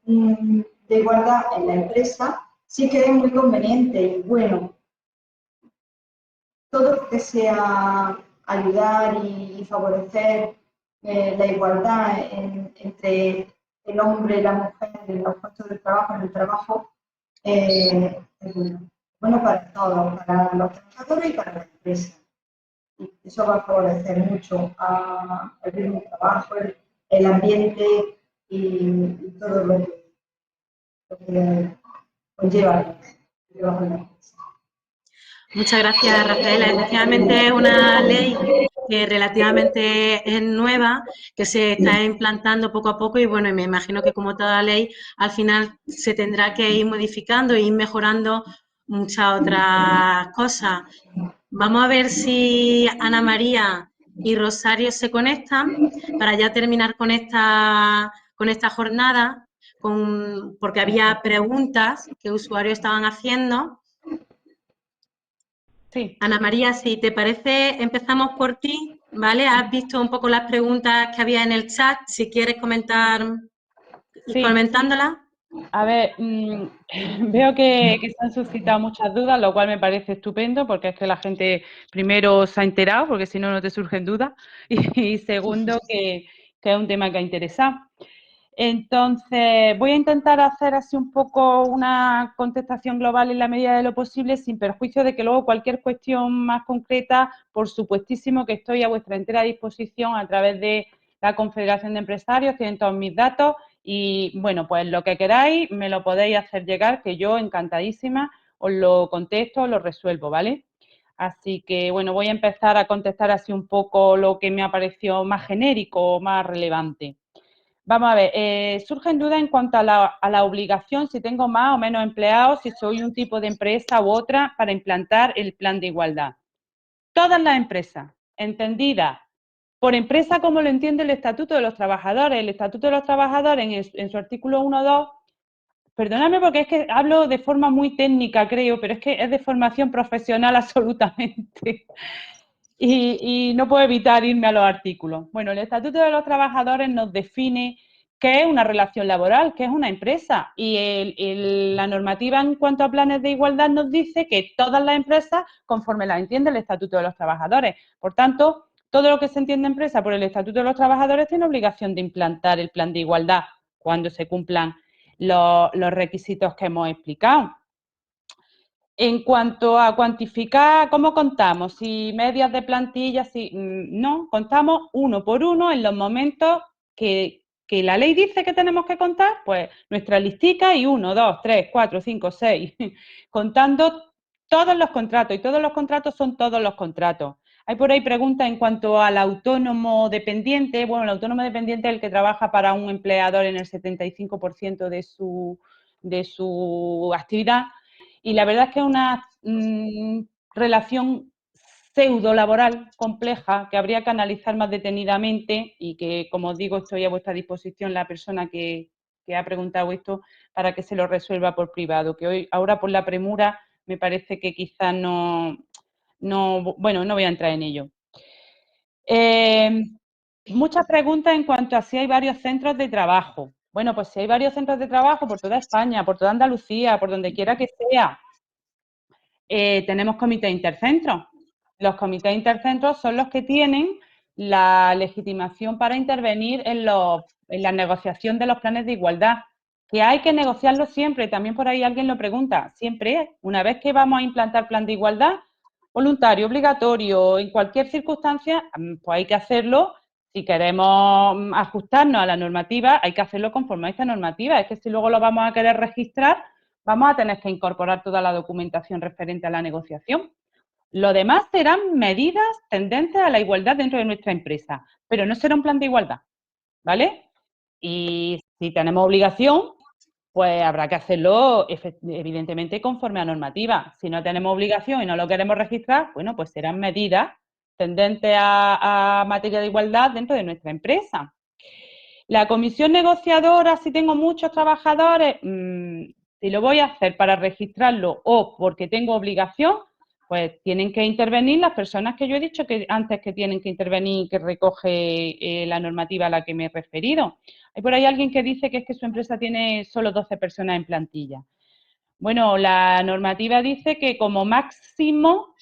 Speaker 5: de igualdad en la empresa, sí que es muy conveniente y bueno, todo lo que sea ayudar y favorecer la igualdad entre el hombre y la mujer en los puestos de trabajo, en el trabajo, es bueno para todos, para los trabajadores y para la empresa. Y eso va a favorecer mucho el ritmo de trabajo, el ambiente y todo lo que conlleva el trabajo en la empresa.
Speaker 1: Muchas gracias, Rafaela. Efectivamente es una ley que relativamente es nueva, que se está implantando poco a poco y bueno, me imagino que como toda ley, al final se tendrá que ir modificando e ir mejorando muchas otras cosas. Vamos a ver si Ana María y Rosario se conectan para ya terminar con esta jornada, porque había preguntas que usuarios estaban haciendo.
Speaker 2: Sí.
Speaker 1: Ana María, si te parece, empezamos por ti, ¿vale? Has visto un poco las preguntas que había en el chat, si quieres comentar,
Speaker 2: Sí.
Speaker 1: comentándolas.
Speaker 2: A ver, veo que se han suscitado muchas dudas, lo cual me parece estupendo, porque es que la gente primero se ha enterado, porque si no, no te surgen dudas, y segundo, que es un tema que ha interesado. Entonces, voy a intentar hacer así un poco una contestación global en la medida de lo posible, sin perjuicio de que luego cualquier cuestión más concreta, por supuestísimo que estoy a vuestra entera disposición a través de la Confederación de Empresarios, tienen todos mis datos y, bueno, pues lo que queráis me lo podéis hacer llegar, que yo encantadísima os lo contesto, os lo resuelvo, ¿vale? Así que, bueno, voy a empezar a contestar así un poco lo que me ha parecido más genérico o más relevante. Vamos a ver, surgen dudas en cuanto a la obligación, si tengo más o menos empleados, si soy un tipo de empresa u otra para implantar el plan de igualdad. Todas las empresas, entendidas por empresa como lo entiende el Estatuto de los Trabajadores. El Estatuto de los Trabajadores en su artículo 1.2, perdóname porque es que hablo de forma muy técnica, creo, pero es que es de formación profesional absolutamente. Y no puedo evitar irme a los artículos. Bueno, el Estatuto de los Trabajadores nos define qué es una relación laboral, qué es una empresa. Y la normativa en cuanto a planes de igualdad nos dice que todas las empresas, conforme las entiende el Estatuto de los Trabajadores. Por tanto, todo lo que se entiende empresa por el Estatuto de los Trabajadores tiene obligación de implantar el plan de igualdad cuando se cumplan los requisitos que hemos explicado. En cuanto a cuantificar, ¿cómo contamos? Si medias de plantilla, si no, contamos uno por uno en los momentos que la ley dice que tenemos que contar, pues nuestra listica y 1, 2, 3, 4, 5, 6, contando todos los contratos y todos los contratos son todos los contratos. Hay por ahí preguntas en cuanto al autónomo dependiente. Bueno, el autónomo dependiente es el que trabaja para un empleador en el 75% de su actividad. Y la verdad es que es una relación pseudo-laboral compleja que habría que analizar más detenidamente y que, como os digo, estoy a vuestra disposición la persona que ha preguntado esto para que se lo resuelva por privado, que hoy, ahora por la premura me parece que quizás bueno, no voy a entrar en ello. Muchas preguntas en cuanto a si hay varios centros de trabajo. Bueno, pues si hay varios centros de trabajo por toda España, por toda Andalucía, por donde quiera que sea, tenemos comités intercentros. Los comités intercentros son los que tienen la legitimación para intervenir en la negociación de los planes de igualdad, que hay que negociarlo siempre. También por ahí alguien lo pregunta. Siempre, una vez que vamos a implantar plan de igualdad, voluntario, obligatorio, en cualquier circunstancia, pues hay que hacerlo. Si queremos ajustarnos a la normativa, hay que hacerlo conforme a esta normativa. Es que si luego lo vamos a querer registrar, vamos a tener que incorporar toda la documentación referente a la negociación. Lo demás serán medidas tendentes a la igualdad dentro de nuestra empresa, pero no será un plan de igualdad, ¿vale? Y si tenemos obligación, pues habrá que hacerlo evidentemente conforme a normativa. Si no tenemos obligación y no lo queremos registrar, bueno, pues serán medidas tendentes a materia de igualdad dentro de nuestra empresa. La comisión negociadora, si tengo muchos trabajadores, si lo voy a hacer para registrarlo o porque tengo obligación, pues tienen que intervenir las personas que yo he dicho que antes que tienen que intervenir, que recoge la normativa a la que me he referido. Hay por ahí alguien que dice que es que su empresa tiene solo 12 personas en plantilla. Bueno, la normativa dice que como máximo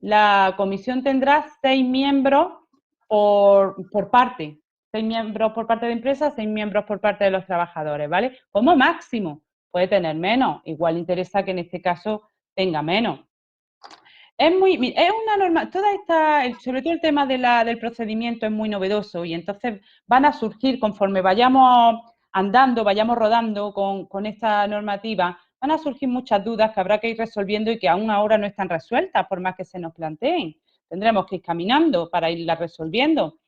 Speaker 2: la comisión tendrá 6 miembros por parte. 6 miembros por parte de empresa, 6 miembros por parte de los trabajadores, ¿vale? Como máximo. Puede tener menos. Igual interesa que en este caso tenga menos. Es una norma, sobre todo el tema del procedimiento es muy novedoso y entonces van a surgir conforme vayamos andando, vayamos rodando con esta normativa, van a surgir muchas dudas que habrá que ir resolviendo y que aún ahora no están resueltas, por más que se nos planteen. Tendremos que ir caminando para irlas resolviendo.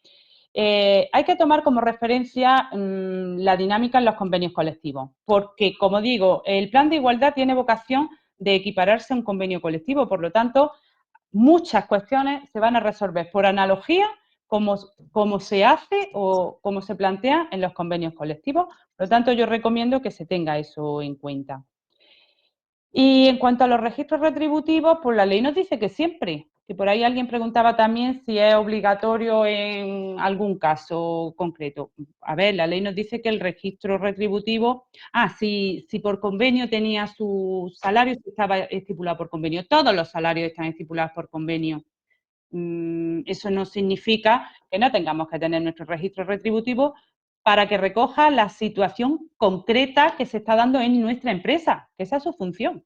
Speaker 2: Hay que tomar como referencia la dinámica en los convenios colectivos, porque, como digo, el plan de igualdad tiene vocación de equipararse a un convenio colectivo, por lo tanto, muchas cuestiones se van a resolver por analogía como se hace o como se plantea en los convenios colectivos. Por lo tanto, yo recomiendo que se tenga eso en cuenta. Y en cuanto a los registros retributivos, pues la ley nos dice que siempre, que por ahí alguien preguntaba también si es obligatorio en algún caso concreto. A ver, la ley nos dice que el registro retributivo, si por convenio tenía su salario, estaba estipulado por convenio. Todos los salarios están estipulados por convenio. Eso no significa que no tengamos que tener nuestro registro retributivo para que recoja la situación concreta que se está dando en nuestra empresa, que esa es su función.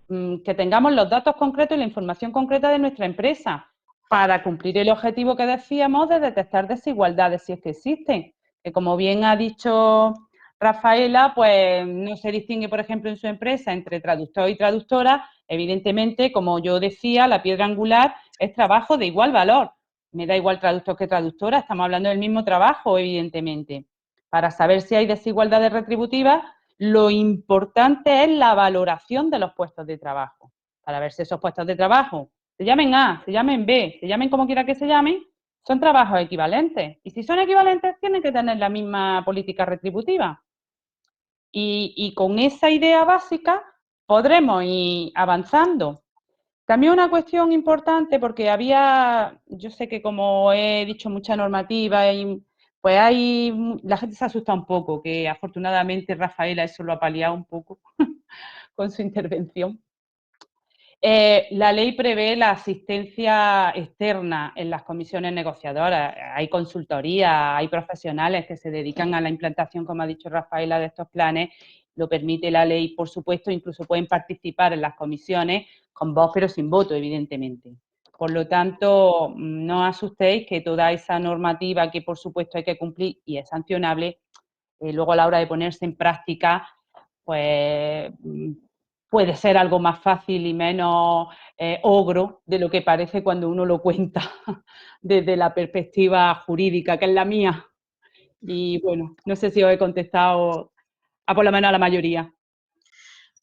Speaker 2: Que tengamos los datos concretos y la información concreta de nuestra empresa para cumplir el objetivo que decíamos de detectar desigualdades si es que existen. Que como bien ha dicho Rafaela, pues no se distingue, por ejemplo, en su empresa entre traductor y traductora. Evidentemente, como yo decía, la piedra angular es trabajo de igual valor. Me da igual traductor que traductora, estamos hablando del mismo trabajo, evidentemente. Para saber si hay desigualdades retributivas, lo importante es la valoración de los puestos de trabajo. Para ver si esos puestos de trabajo se llamen A, se llamen B, se llamen como quiera que se llamen, son trabajos equivalentes. Y si son equivalentes, tienen que tener la misma política retributiva. Y con esa idea básica podremos ir avanzando. También una cuestión importante, porque yo sé que como he dicho, mucha normativa, pues la gente se asusta un poco, que afortunadamente Rafaela eso lo ha paliado un poco con su intervención. La ley prevé la asistencia externa en las comisiones negociadoras. Hay consultorías, hay profesionales que se dedican a la implantación, como ha dicho Rafaela, de estos planes. Lo permite la ley, por supuesto, incluso pueden participar en las comisiones con voz pero sin voto, evidentemente. Por lo tanto, no os asustéis que toda esa normativa que, por supuesto, hay que cumplir y es sancionable, luego a la hora de ponerse en práctica, pues puede ser algo más fácil y menos ogro de lo que parece cuando uno lo cuenta desde la perspectiva jurídica, que es la mía. Y bueno, no sé si os he contestado a por lo menos a la mayoría.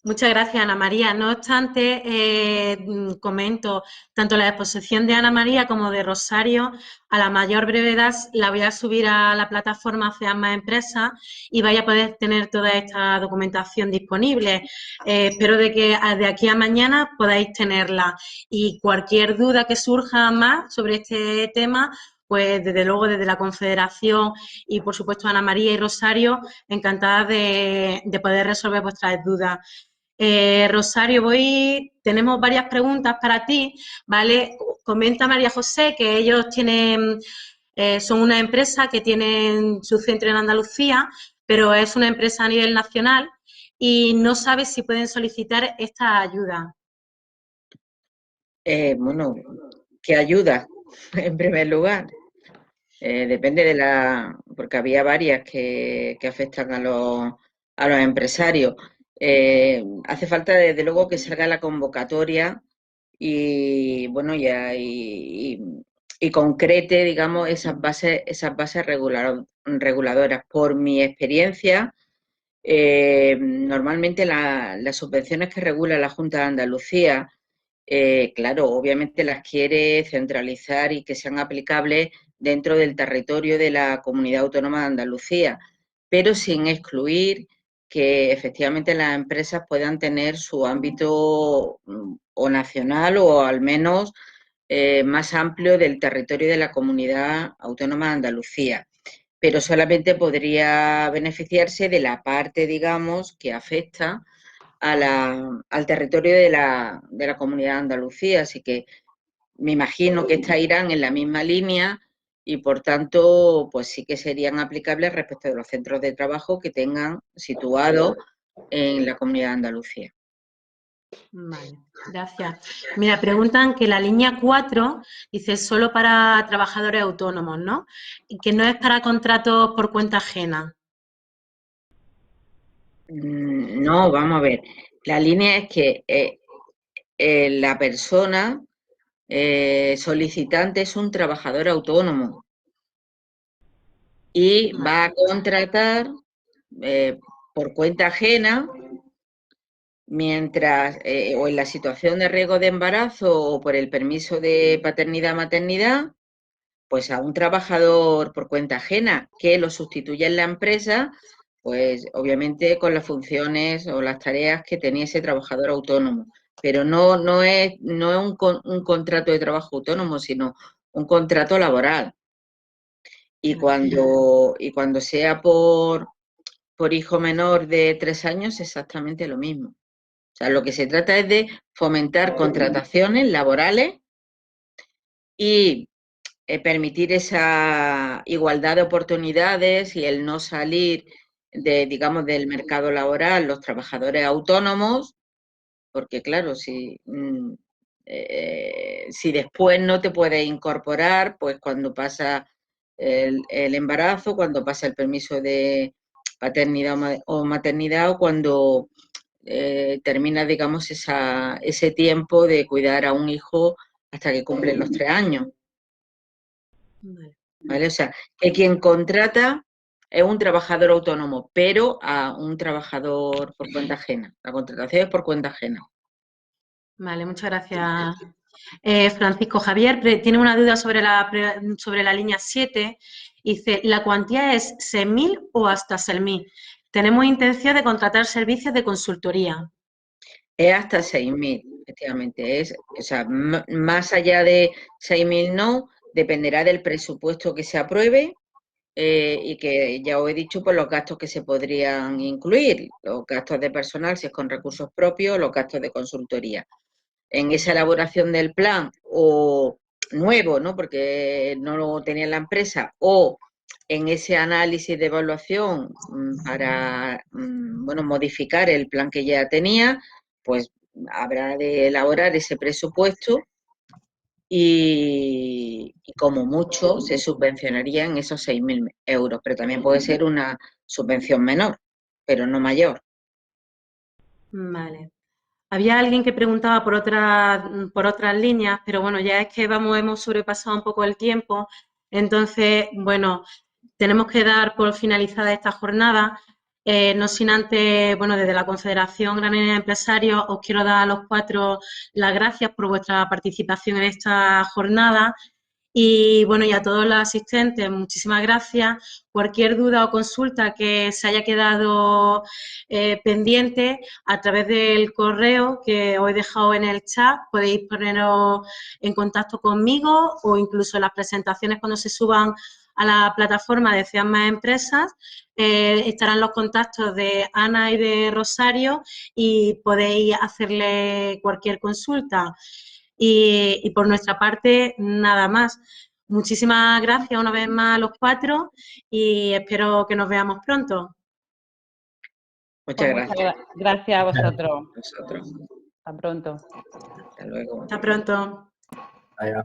Speaker 1: Muchas gracias, Ana María. No obstante, comento, tanto la exposición de Ana María como de Rosario, a la mayor brevedad la voy a subir a la plataforma CEAM Más Empresas y vaya a poder tener toda esta documentación disponible. Espero de que de aquí a mañana podáis tenerla y cualquier duda que surja más sobre este tema, pues desde luego desde la Confederación y por supuesto Ana María y Rosario, encantadas de poder resolver vuestras dudas. Rosario, tenemos varias preguntas para ti, ¿vale? Comenta María José que ellos son una empresa que tienen su centro en Andalucía, pero es una empresa a nivel nacional y no sabe si pueden solicitar esta ayuda.
Speaker 4: Bueno, ¿qué ayuda? En primer lugar, depende porque había varias que afectan a los empresarios. Hace falta, desde luego, que salga la convocatoria y, bueno, y concrete, digamos, esas bases reguladoras. Por mi experiencia, normalmente las subvenciones que regula la Junta de Andalucía, claro, obviamente las quiere centralizar y que sean aplicables dentro del territorio de la Comunidad Autónoma de Andalucía, pero sin excluir que efectivamente las empresas puedan tener su ámbito o nacional o al menos más amplio del territorio de la Comunidad Autónoma de Andalucía, pero solamente podría beneficiarse de la parte, digamos, que afecta al territorio de la Comunidad de Andalucía, así que me imagino que estas irán en la misma línea y, por tanto, pues sí que serían aplicables respecto de los centros de trabajo que tengan situados en la Comunidad de Andalucía.
Speaker 1: Vale, gracias. Mira, preguntan que la línea 4 dice solo para trabajadores autónomos, ¿no? Y que no es para contratos por cuenta ajena.
Speaker 4: No, vamos a ver. La línea es que la persona solicitante es un trabajador autónomo y va a contratar por cuenta ajena mientras, o en la situación de riesgo de embarazo o por el permiso de paternidad-maternidad, pues a un trabajador por cuenta ajena que lo sustituya en la empresa, pues obviamente con las funciones o las tareas que tenía ese trabajador autónomo. Pero no es un contrato de trabajo autónomo, sino un contrato laboral. Y cuando sea por hijo menor de 3 años, exactamente lo mismo. O sea, lo que se trata es de fomentar contrataciones laborales y permitir esa igualdad de oportunidades y el no salir digamos, del mercado laboral los trabajadores autónomos, porque claro, si después no te puedes incorporar, pues cuando pasa el embarazo, cuando pasa el permiso de paternidad o maternidad o cuando termina, digamos, ese tiempo de cuidar a un hijo hasta que cumplen los 3 años. ¿Vale? O sea, que quien contrata es un trabajador autónomo, pero a un trabajador por cuenta ajena. La contratación es por cuenta ajena.
Speaker 1: Vale, muchas gracias. Francisco Javier tiene una duda sobre la línea 7. Dice, ¿la cuantía es 6.000 o hasta 6.000? Tenemos intención de contratar servicios de consultoría.
Speaker 4: Es hasta 6.000, efectivamente. O sea, más allá de 6.000 no, dependerá del presupuesto que se apruebe y que ya os he dicho, pues los gastos que se podrían incluir, los gastos de personal si es con recursos propios, los gastos de consultoría. En esa elaboración del plan o nuevo, ¿no? Porque no lo tenía la empresa, o en ese análisis de evaluación para bueno, modificar el plan que ya tenía, pues habrá de elaborar ese presupuesto y como mucho se subvencionarían esos 6.000 euros, pero también puede ser una subvención menor, pero no mayor.
Speaker 1: Vale. Había alguien que preguntaba por otras líneas, pero bueno, ya es que hemos sobrepasado un poco el tiempo, entonces, bueno, tenemos que dar por finalizada esta jornada. No sin antes, bueno, desde la Confederación Granadina de Empresarios os quiero dar a los 4 las gracias por vuestra participación en esta jornada. Y bueno, y a todos los asistentes, muchísimas gracias. Cualquier duda o consulta que se haya quedado pendiente, a través del correo que os he dejado en el chat, podéis poneros en contacto conmigo o incluso en las presentaciones cuando se suban a la plataforma de Sean Más Empresas, estarán los contactos de Ana y de Rosario y podéis hacerle cualquier consulta. Y por nuestra parte, nada más. Muchísimas gracias una vez más a los 4 y espero que nos veamos pronto.
Speaker 4: Muchas gracias.
Speaker 2: Gracias a vosotros.
Speaker 4: Nosotros.
Speaker 2: Hasta pronto.
Speaker 4: Hasta luego.
Speaker 1: Hasta pronto.
Speaker 3: Adiós.